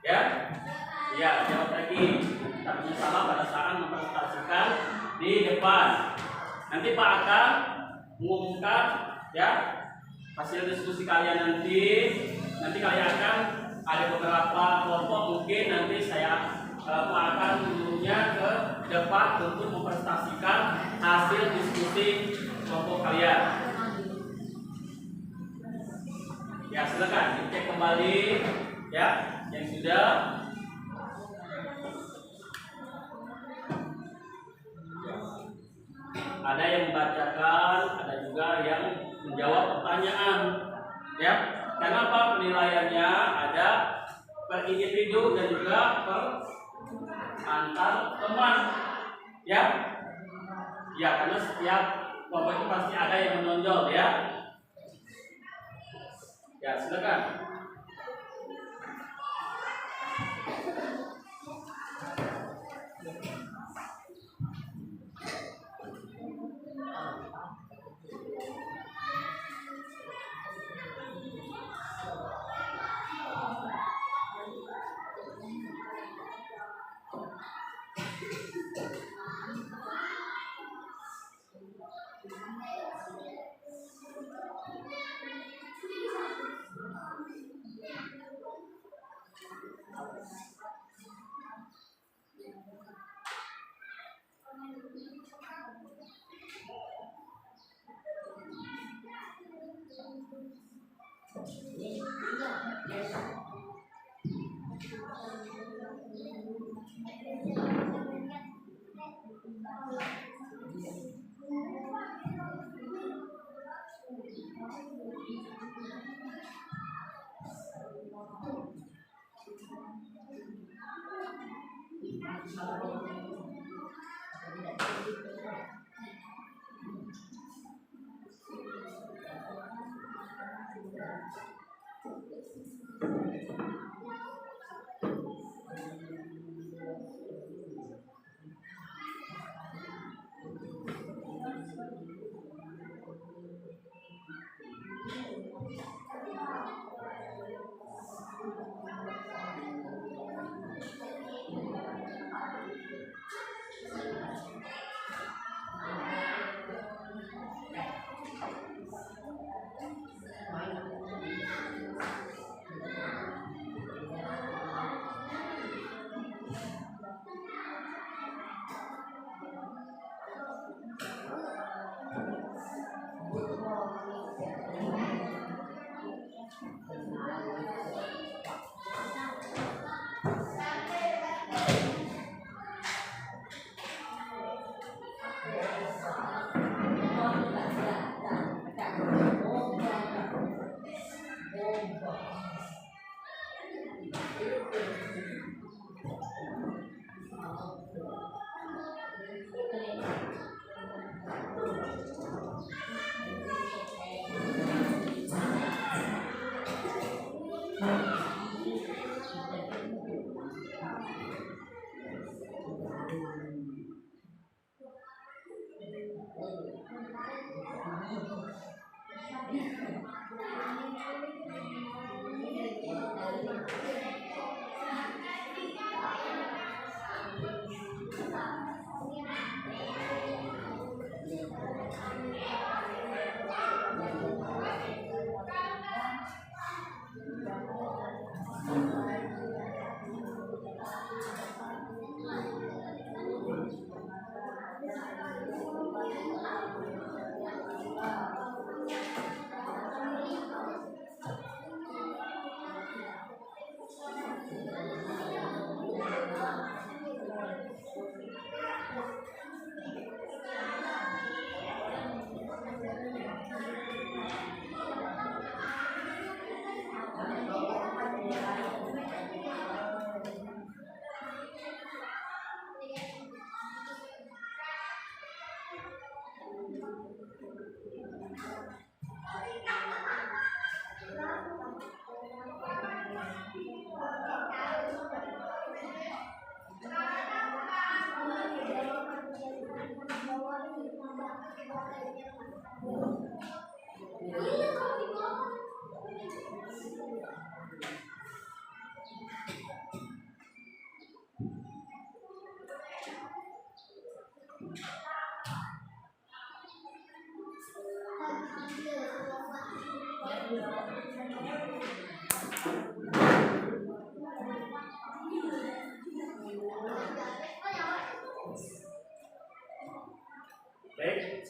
ya. Ya, jawab lagi. Tapi salah pada saat mempresentasikan di depan. Nanti Pak akan mengumumkan ya hasil diskusi kalian nanti. Nanti kalian akan ada beberapa kelompok, mungkin nanti saya akan menyuruhnya ke depan untuk mempresentasikan hasil diskusi kelompok kalian. Ya, silakan dicek kembali ya yang sudah. Ada yang membacakan, ada juga yang menjawab pertanyaan. Ya, kenapa penilaiannya ada per individu dan juga per antar teman. Ya, ya karena setiap kelompok itu pasti ada yang menonjol ya. Ya, silakan.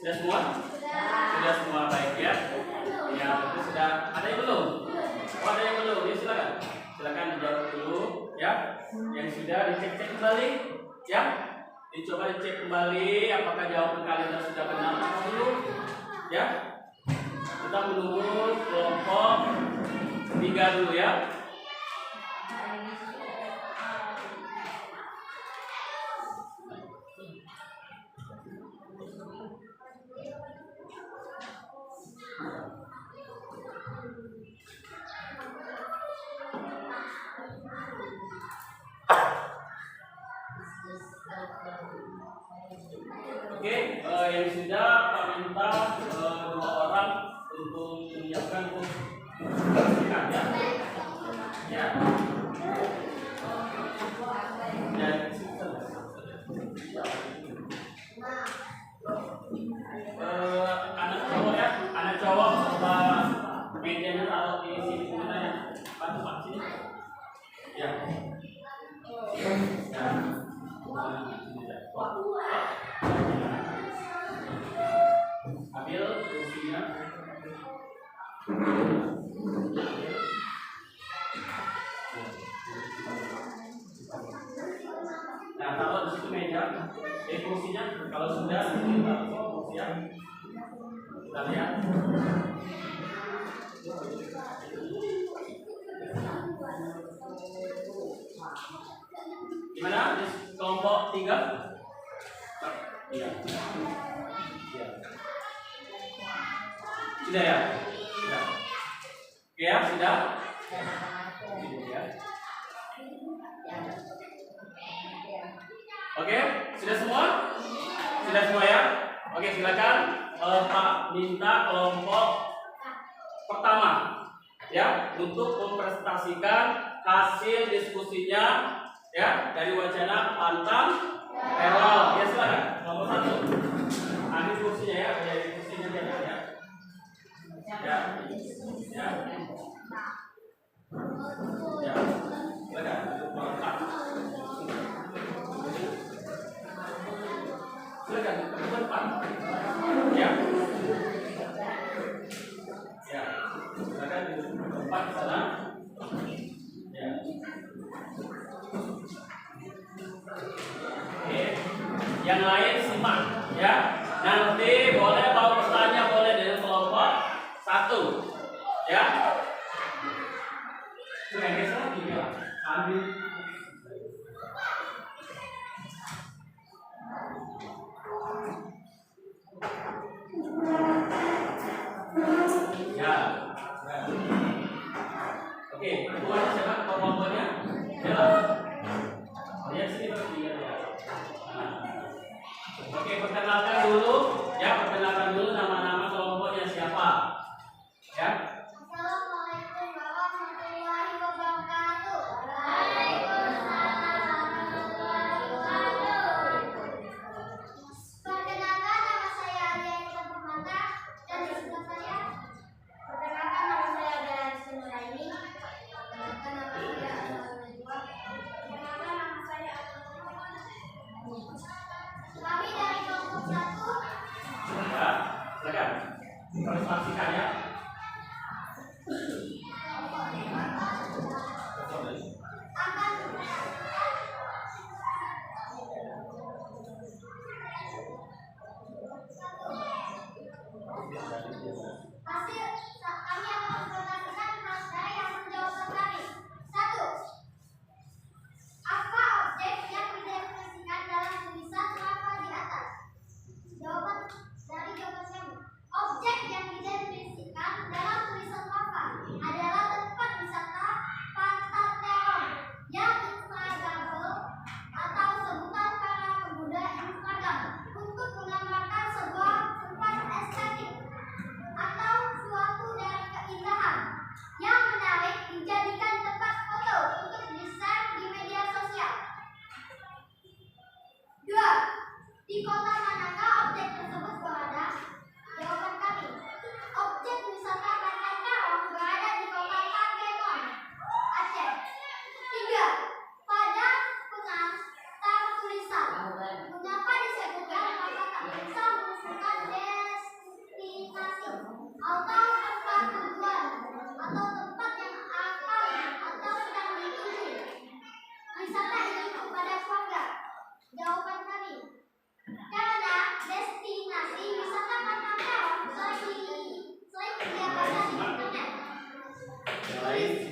Sudah semua? Sudah semua, baik ya. Ya, itu sudah. Ada yang belum? Oh, ada yang belum. Ya, silakan. Silakan dijawab dulu ya. Yang sudah dicek-cek kembali ya. Dicoba dicek kembali apakah jawaban kalian sudah benar atau belum ya. Kita menunggu kelompok 3 dulu ya. Oke, yang sudah Pak minta 2 orang untuk menyiapkan posisikan ya. Ya. Anak cowok ya, anak cowok coba medianya taruh di sini mana ya? Bantu Pak sini. Ya. Ya. Ambil kursinya. Nah, taruh di situ meja. Kursinya kalau sudah kita kursi ya. Kita lihat. Gimana? Kelompok 3? Iya. Sudah ya? Sudah. Oke ya, sudah? Oke, sudah semua? Sudah semua ya? Oke, silakan Pak minta kelompok pertama ya untuk mempresentasikan hasil diskusinya ya dari wacana pantang teror. Ya silakan kelompok 1. Ambil kursinya ya, dari kursinya dia ya. Ya. Ya. Ya. Silakan. Silakan ke depan. Ya. Ya. Silakan di tempat sana. Ya. Oke. Yang lain simak ya. Nanti boleh mau bertanya boleh dari kelompok 1. Ya. Sudah geser lagi ya. Ambil. Ya. Oke, ketuanya siapa kelompoknya? Ya. Lihat sini berarti ya. Oke, perkenalkan dulu ya, perkenalkan dulu nama-nama kelompoknya siapa. Ya. Assalamualaikum warahmatullahi wabarakatuh.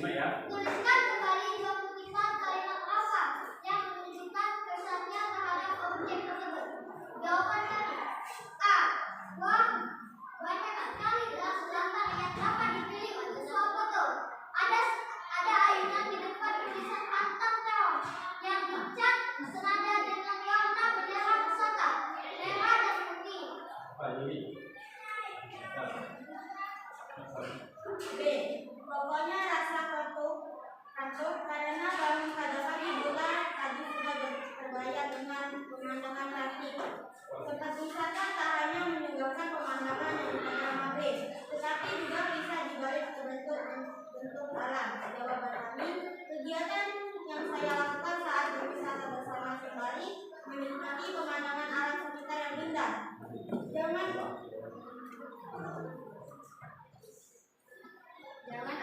Maya. Tuliskan kembali 24 kalimat apa yang menunjukkan kesannya terhadap objek tersebut. Jawaban tadi. A. Wah, banyak sekali gelas-gelasan yang dapat dipilih untuk foto. Ada ayunan di depan tulisan pantang terong yang dicat senada dengan warna bendera pusaka, merah dan putih. Apa jadi? B. Pokoknya rasa kantuk karena bangun pada pagi bulan tadi sudah terbayar dengan pemandangan cantik. Tempat wisata tak hanya menyuguhkan pemandangan yang bernama B, tetapi juga bisa dibalik ke bentuk alam. Jawaban kami, kegiatan yang saya lakukan saat berwisata bersama kembali menikmati pemandangan alam sekitar yang indah. Jangan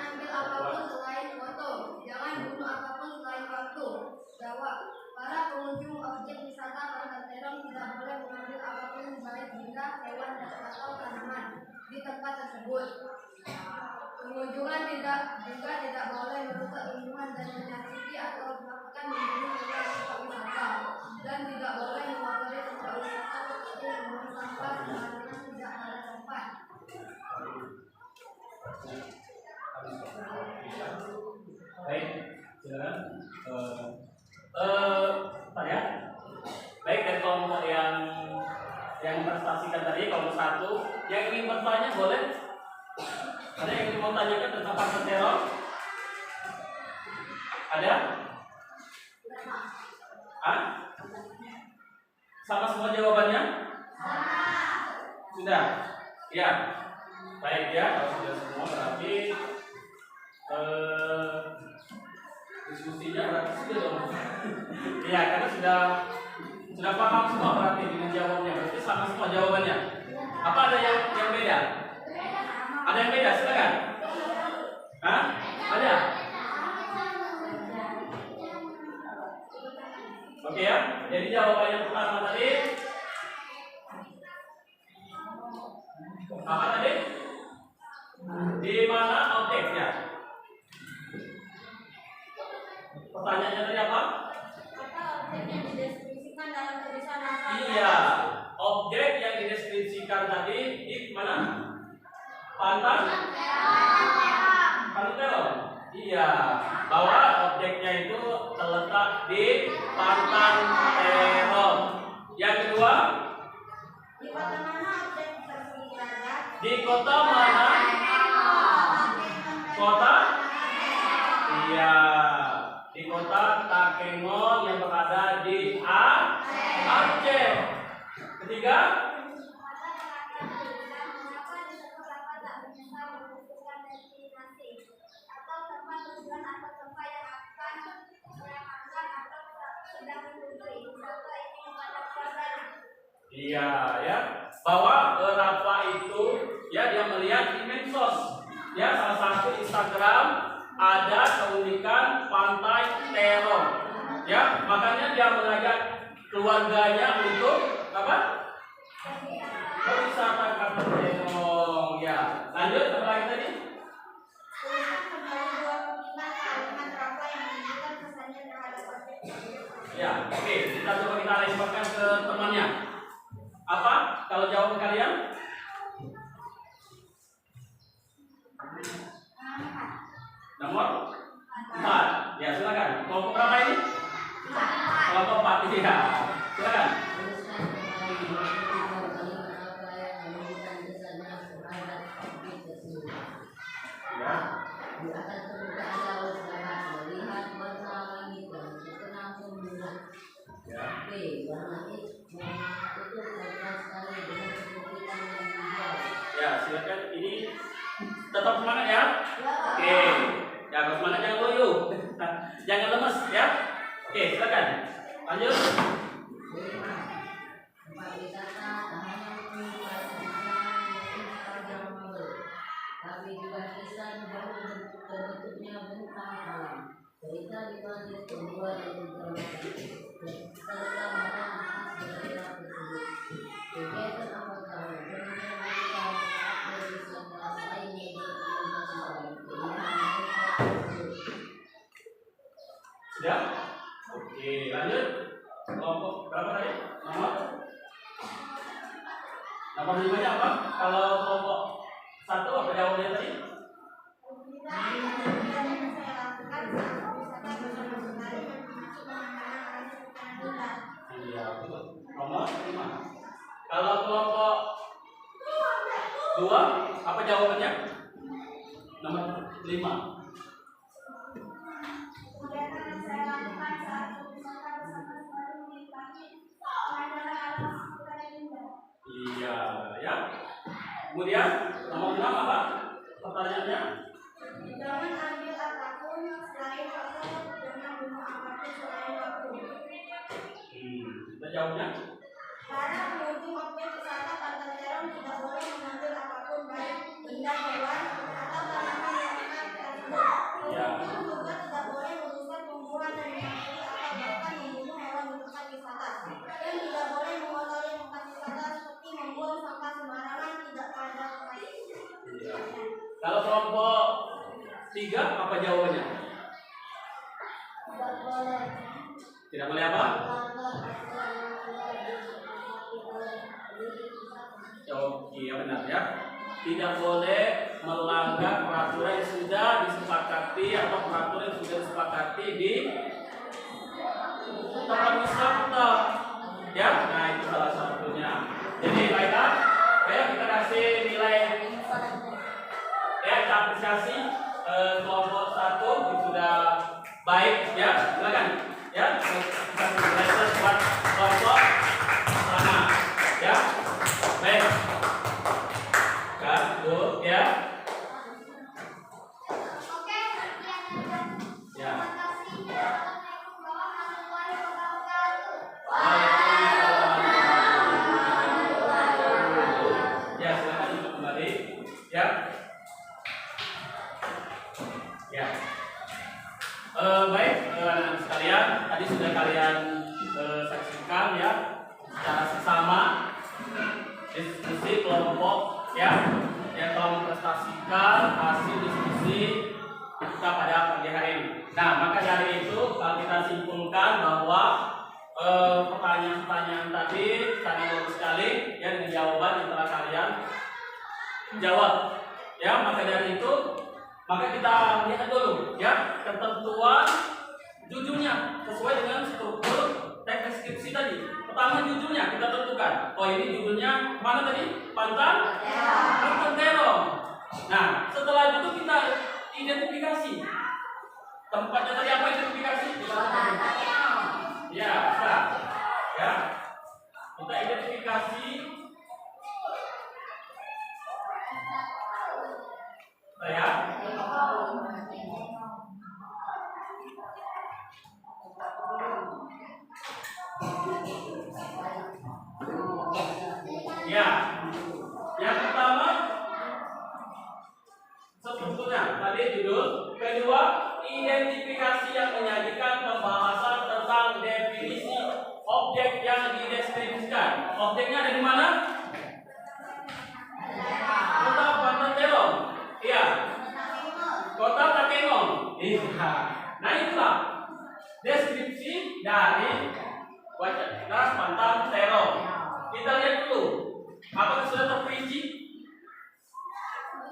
ambil apapun selain foto. Jangan bunuh apapun selain waktu. Jawab. Para pengunjung objek wisata Pantai Terong tidak boleh mengambil apapun baik benda, hewan, atau tanaman di tempat tersebut. Pengunjungan juga tidak boleh merusak lingkungan dan menyakiti atau melakukan membunuh tempat wisata, dan tidak boleh mengotori tempat wisata seperti membuang sampah sembarangan tidak pada tempat. Baik, silakan. Ya. Baik, dari kelompok yang prestasikan tadi, kelompok 1, yang ingin bertanya boleh. Ada yang ingin mau tanyakan tentang Pantai Terong? Ada? Hah? Sama semua jawabannya? Sudah? Ya. Baik ya, kalau sudah semua berarti diskusinya berarti sudah dong. Iya, karena sudah paham semua berarti dengan jawabnya. Berarti sama semua jawabannya. Apa ada yang beda? Ada yang beda, silakan. Hah? Ada? Oke ya. Jadi jawaban yang pertama tadi apa tadi? Di mana objeknya? Pertanyaannya tadi apa? Apa objek yang dideskripsikan dalam tulisan apa? Iya, objek yang dideskripsikan tadi di mana? Pantai Terong. Iya, bahwa objeknya itu terletak di Pantai Terong. Yang kedua, di kota mana objek tersebut berada? di kota mana? Kota? Iya, di kota Takengon yang berada di Aceh. Ketiga, iya ya, bahwa Rafa itu ya dia melihat di medsos ya, salah satu Instagram ada keunikan Pantai Terong ya, makanya dia mengajak keluarganya untuk apa? Berwisata ke Pantai Terong ya. Lanjut apa lagi tadi? Tuliskan kembali 25 kalimat Rafa yang menunjukkan kesannya terhadap objek tersebut. Ya, oke, kita coba kita lemparkan ke temannya. Apa kalau jawaban kalian? Nomor 4. Ya, silakan. Kelompok berapa ini? Kelompok 4. Ya. Silakan. Tuliskan kembali 24 kalimat apa yang menunjukkan kesannya terhadap objek tersebut. Ya. Di atas permukaan laut dapat melihat warna langit dan terkenang bulan. Ya. B. Warna itu terlihat sekali dengan kebutuhan yang hijau. Ya, silakan. Ini tetap semangat ya. Oke. Ya, kalau semangat jangan loyo. Jangan lemes ya. Oke, silakan. Lanjut. 5. Tempat wisata tak hanya menunjukkan pemandangan yang instagramable, tapi juga kisah jauh terbentuknya bentang alam. Cerita dibalik pembuat informasi serta makanan khas daerah tersebut. Kegiatan awal tahun bermula saat berwisata selain menjadi pilihan mereka tersebut. Nomor 5-nya apa? Kalau kelompok 1 apa jawabannya tadi? Iya, betul. Nomor 5. Kalau kelompok 2 apa jawabannya? Nomor 5. Iya, ya. Kemudian nomor 6 apa? Pertanyaannya? Jangan ambil apapun selain waktu dengan bunuh apapun selain waktu. Kita jawabnya? Para pengunjung objek wisata Pantai Terong tidak boleh mengambil apapun baik benda hewan atau tanaman yang akan tersebut. Pengunjung juga tidak boleh merusak tumbuhan dan mengambil atau bahkan membunuh hewan di tempat wisata. Dan tidak boleh mengotori tempat wisata seperti membuang sampah sembarangan tidak pada tempatnya. Kalau kelompok 3 apa jawabannya? Tidak boleh. Tidak boleh apa? Oke, ya benar ya. Tidak boleh melanggar peraturan yang sudah disepakati atau peraturan yang sudah disepakati di tempat wisata. Ya, nah itu salah satunya. Jadi baiklah, ya kita kasih nilai ya kita apresiasi kelompok 1 itu sudah baik ya. Silakan ya kita kasih buat kelompok sana ya. Baik. Good ya. Oke, sekian aja. Ya. Terima kasih. Assalamualaikum warahmatullahi wabarakatuh. Ya, silakan duduk kembali. Ya. Ya. Baik, anak-anak sekalian, tadi sudah kalian saksikan ya secara sesama diskusi kelompok ya yang telah memprestasikan hasil diskusi kita pada pagi hari ini. Nah, maka dari itu kalau kita simpulkan bahwa pertanyaan-pertanyaan tadi sangat bagus sekali ya dengan jawaban yang telah kalian jawab. Ya, maka dari itu maka kita lihat dulu ya ketentuan judulnya sesuai dengan struktur teks deskripsi tadi. Pertama judulnya kita tentukan. Oh ini judulnya mana tadi? Pantai Terong. Nah setelah itu kita identifikasi tempatnya tadi apa identifikasi? Ya, bisa. Ya, kita identifikasi. Ya. Ya, yang pertama sebetulnya tadi judul, kedua identifikasi yang menyajikan pembahasan tentang definisi objek yang dideskripsikan. Objeknya ada di mana? Kota Pantai Terong. Iya. Kota Takengon. Iya. Nah itulah deskripsi dari Daerah Pantai Terong. Kita lihat dulu. Apakah sudah terperinci?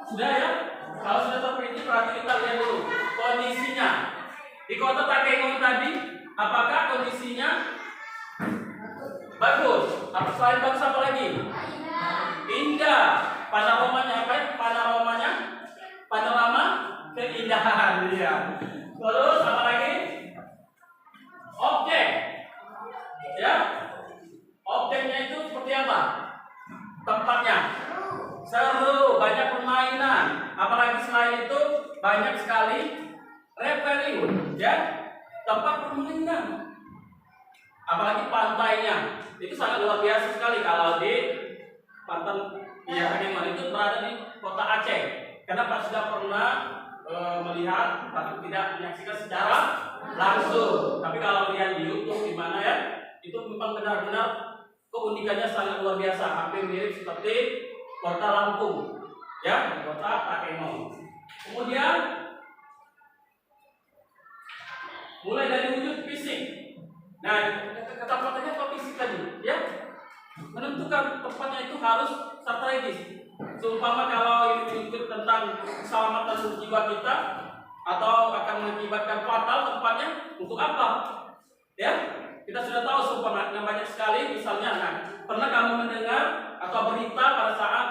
Sudah ya? Kalau sudah terperinci berarti kita lihat dulu kondisinya. Di Kota Takengon tadi, apakah kondisinya bagus? Apa selain bagus apa lagi? Indah. Panoramanya apa? Panorama keindahan dia. Terus apa lagi? Objek. Ya. Objeknya itu seperti apa? Tempatnya seru, banyak permainan. Apalagi selain itu banyak sekali referee, ya, tempat permainan. Apalagi pantainya itu sangat luar biasa sekali. Kalau di Pantai Takengon itu berada di Kota Aceh. Karena Pak sudah pernah melihat, tapi tidak menyaksikan secara langsung. Tapi kalau lihat di YouTube di mana ya, itu memang benar-benar keunikannya sangat luar biasa, hampir mirip seperti Kota Lampung, ya, Kota Takengon. Kemudian mulai dari wujud fisik. Nah, kata-katanya apa fisik tadi, ya, menentukan tempatnya itu harus strategis. Seumpama kalau ini tentang keselamatan jiwa kita atau akan mengakibatkan fatal tempatnya, untuk apa? Ya, kita sudah tahu seumpama banyak sekali misalnya. Nah, pernah kamu mendengar atau berita pada saat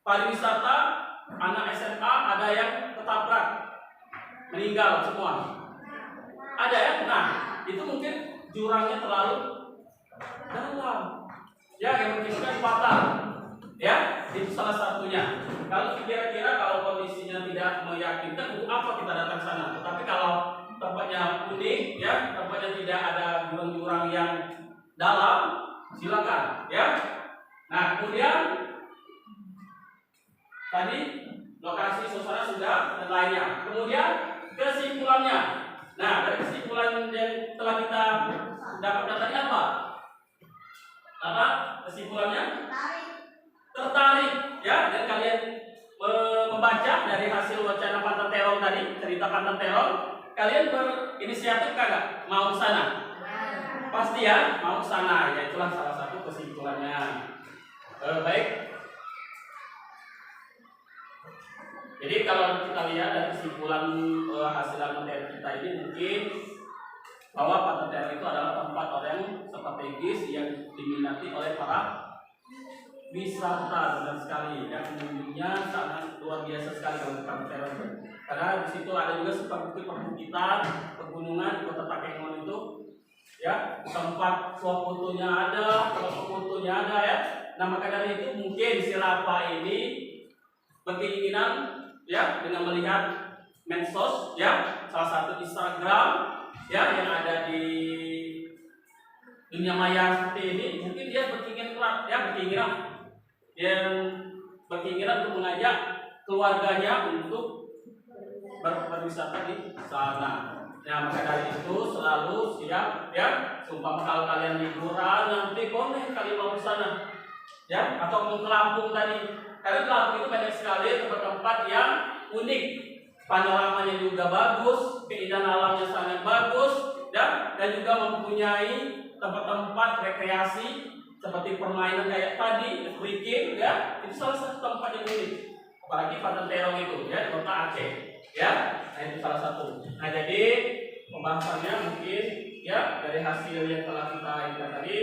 pariwisata anak SMA ada yang ketabrak meninggal semua? Ada ya? Nah, itu mungkin jurangnya terlalu dalam, ya, yang mengakibatkan fatal. Ya, itu salah satunya. Kalau kira-kira kalau kondisinya tidak meyakinkan, untuk apa kita datang sana? Tetapi kalau tempatnya unik, ya, tempatnya tidak ada jurang-jurang yang dalam, silakan, ya. Nah, kemudian tadi lokasi suasana sudah dan lainnya. Kemudian kesimpulannya. Nah, dari kesimpulan yang telah kita dapatkan tadi apa? Apa kesimpulannya? Tertarik, ya, dan kalian membaca dari hasil wacana Pantan Terong tadi, cerita Pantan Terong, kalian berinisiatif kagak mau sana? Pasti ya, mau sana. Ya, itulah salah satu kesimpulannya. Baik. Jadi kalau kita lihat dari kesimpulan hasil materi kita ini, mungkin bahwa Pantan Terong itu adalah tempat orang strategis yang diminati oleh para wisata, benar sekali, dan pengunjungnya sangat luar biasa sekali kalau Pantan Terong. Karena di situ ada juga seperti perbukitan, pegunungan di Kota Takengon itu, ya, tempat fotonya ada, tempat fotonya ada, ya. Nah, maka dari itu mungkin si Rafa ini berkeinginan, ya, dengan melihat medsos, ya, salah satu Instagram, ya, yang ada di dunia maya seperti ini, mungkin dia berkeinginan, ya, berkeinginan untuk mengajak keluarganya untuk berwisata di sana. Ya, maka dari itu selalu siap, ya. Sumpah kalau kalian liburan nanti boleh kalian mau ke sana, ya, atau mau ke Lampung tadi. Karena Lampung itu banyak sekali tempat-tempat yang unik, panoramanya juga bagus, keindahan alamnya sangat bagus, dan juga mempunyai tempat-tempat rekreasi seperti permainan kayak tadi, freaking, ya, itu salah satu tempat yang unik. Apalagi Pantan Terong itu, ya, di Kota Aceh, ya. Nah, itu salah satu. Nah, jadi pembahasannya mungkin, ya, dari hasil yang telah kita lihat tadi,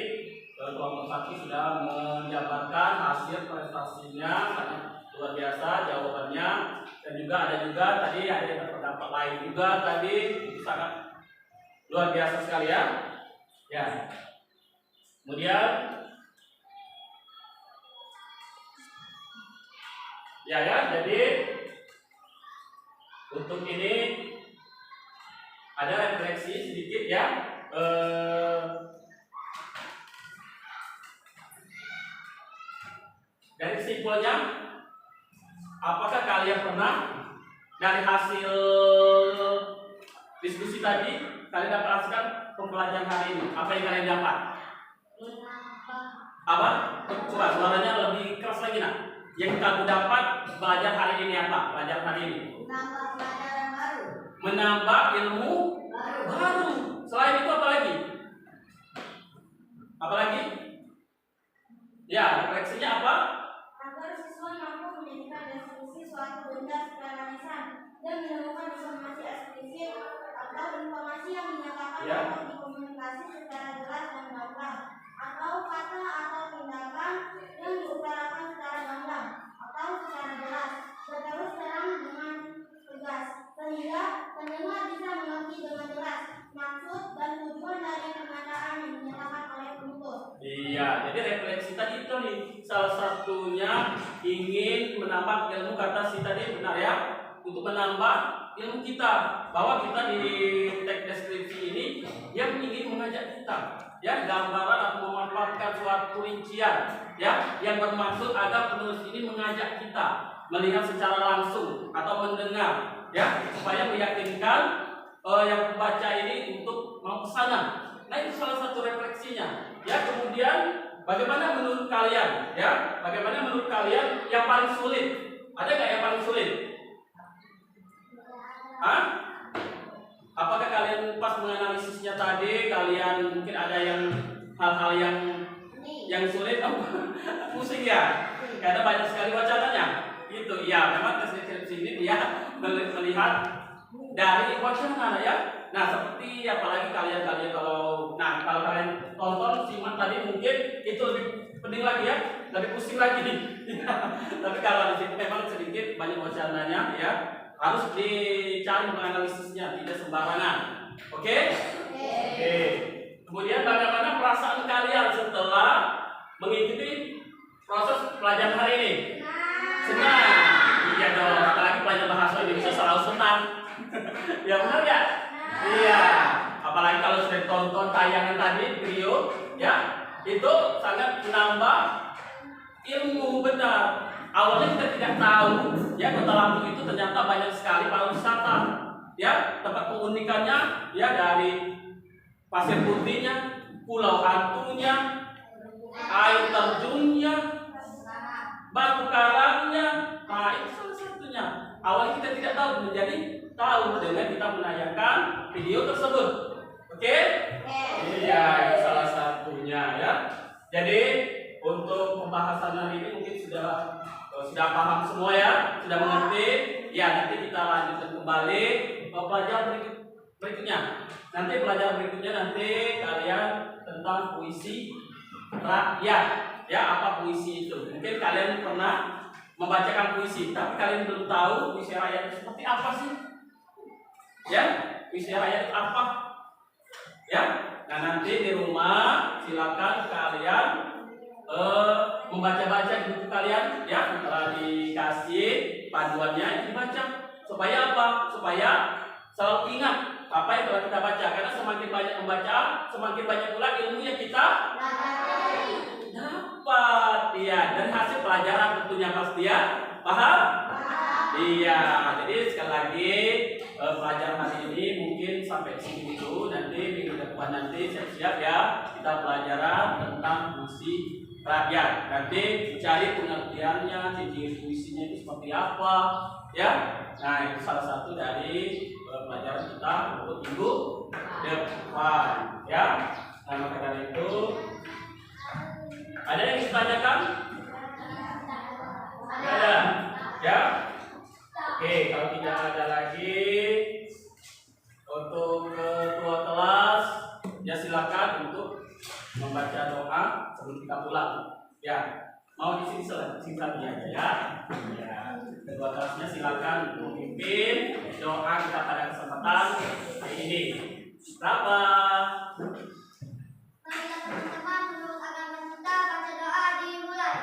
kelompok 1 sudah menjabarkan hasil prestasinya sangat luar biasa jawabannya, dan juga ada tadi ada pendapat lain juga tadi, itu sangat luar biasa sekali, ya. Ya. Kemudian ya, jadi untuk ini ada refleksi sedikit, ya. Dari kesimpulannya, apakah kalian pernah dari hasil diskusi tadi kalian dapat rasakan pembelajaran hari ini? Apa yang kalian dapat? Apa? Coba suaranya lebih keras lagi, nak. Yang kamu dapat belajar hari ini apa? Belajar hari ini? Menambah pelajaran baru. Menambah ilmu baru. Selain itu apa lagi? Apa lagi? Ya, refleksinya apa? Agar siswa mampu menjadikan definisi suatu benda secara lisan dan menemukan informasi eksplisit atau informasi yang dinyatakan Ya. dapat dikomunikasi secara jelas dan gamblang, atau kata atau tindakan yang diutarakan secara gamblang atau secara jelas, berterus terang dengan tegas, sehingga pendengar bisa mengerti dengan jelas maksud dan tujuan dari pernyataan yang dinyatakan oleh penutur. Iya, jadi refleksi tadi itu nih salah satunya ingin menambah ilmu, kata si tadi benar, ya, untuk menambah ilmu kita, bahwa kita di teks deskripsi ini yang ingin mengajak kita, ya, gambaran atau memanfaatkan suatu rincian, ya, yang bermaksud agar penulis ini mengajak kita melihat secara langsung atau mendengar, ya, supaya meyakinkan yang membaca ini untuk mau ke sana. Nah, itu salah satu refleksinya. Ya, kemudian bagaimana menurut kalian? Ya, bagaimana menurut kalian yang paling sulit? Ada nggak yang paling sulit? Hah? Apakah kalian pas menganalisisnya tadi, kalian mungkin ada yang hal-hal yang yang sulit pusing ya, karena banyak sekali wacananya. Itu ya, memang deskripsi ini dia melihat dari wacana ya. Nah, seperti apalagi kalian kalau kalian tonton simak tadi mungkin itu lebih penting lagi ya, lebih pusing lagi. Tapi kalau di situ memang sedikit banyak wacananya ya, harus dicari menganalisisnya, tidak sembarangan. Oke? Oke. Kemudian bagaimana perasaan kalian setelah mengikuti proses pelajaran hari ini? Senang. Iya dong, apalagi pelajaran bahasa Indonesia selalu senang. Ya benar ya? Iya. Apalagi kalau sudah tonton tayangan tadi video, ya itu sangat menambah ilmu benar. Awalnya kita tidak tahu, ya Kota Lampung itu ternyata banyak sekali pariwisata, ya tempat keunikannya, ya dari pasir putihnya, pulau hantunya, air terjunnya, batu karangnya. Nah itu salah satunya. Awalnya kita tidak tahu, menjadi tahu dengan kita menayangkan video tersebut. Oke? Iya, itu salah satunya ya. Jadi untuk pembahasan hari ini mungkin sudah paham semua ya, sudah mengerti. Ya nanti kita lanjutkan kembali pelajaran berikutnya. Nanti pelajaran berikutnya nanti kalian tentang puisi rakyat. Ya, apa puisi itu? Mungkin kalian pernah membacakan puisi, tapi kalian belum tahu puisi rakyat itu seperti apa sih? Ya, puisi rakyat itu apa? Ya, nah nanti di rumah silakan kalian membaca-baca di buku kalian, ya, setelah dikasih panduannya dibaca. Supaya apa? Supaya selalu ingat apa yang telah kita baca. Karena semakin banyak membaca, semakin banyak pula ilmu yang kita dapat. Iya, dan hasil pelajaran tentunya pasti ya. Paham? Iya, jadi sekali lagi pelajaran hari ini mungkin sampai sini dulu. Nanti minggu depan nanti siap-siap ya kita pelajaran tentang puisi rakyat. Nanti cari pengertiannya, ciri puisinya itu seperti apa, ya. Nah itu salah satu dari pelajaran kita untuk minggu depan, ya. Nah maka dari itu ada yang ditanyakan? Ada, ya. Oke, kalau tidak ada lagi untuk ketua kelas, ya silakan untuk membaca doa sebelum kita pulang. Ya, mau di sini singkat aja ya. Ya, ketua kelasnya silakan memimpin doa kita pada kesempatan hari ini. Berapa? Teman-teman, menurut agama kita baca doa dimulai.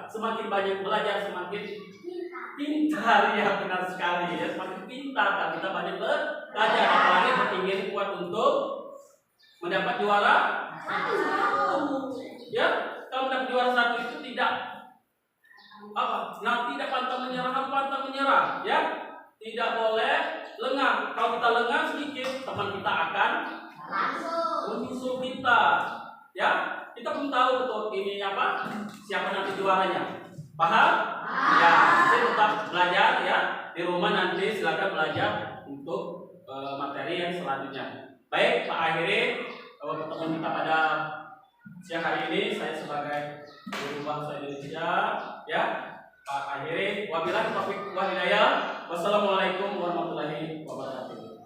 Semakin banyak belajar, semakin pintar ya, benar sekali ya, semakin pintar kan kita banyak belajar, apalagi berpikir kuat untuk mendapat juara satu. Ya, kalau mendapat juara satu itu tidak tidak pantang menyerah, ya, tidak boleh lengah. Kalau kita lengah sedikit, teman kita akan menyusul kita, ya. Kita belum tahu betul ini apa, siapa nanti juaranya. Paham? Ya, jadi tetap belajar ya. Di rumah nanti silakan belajar untuk materi yang selanjutnya. Baik, Pak Akhiri, pertemuan kita pada siang hari ini saya sebagai guru bahasa Indonesia, ya, Pak Akhiri. Wabillahi taufiq wal hidayah. Wassalamualaikum warahmatullahi wabarakatuh.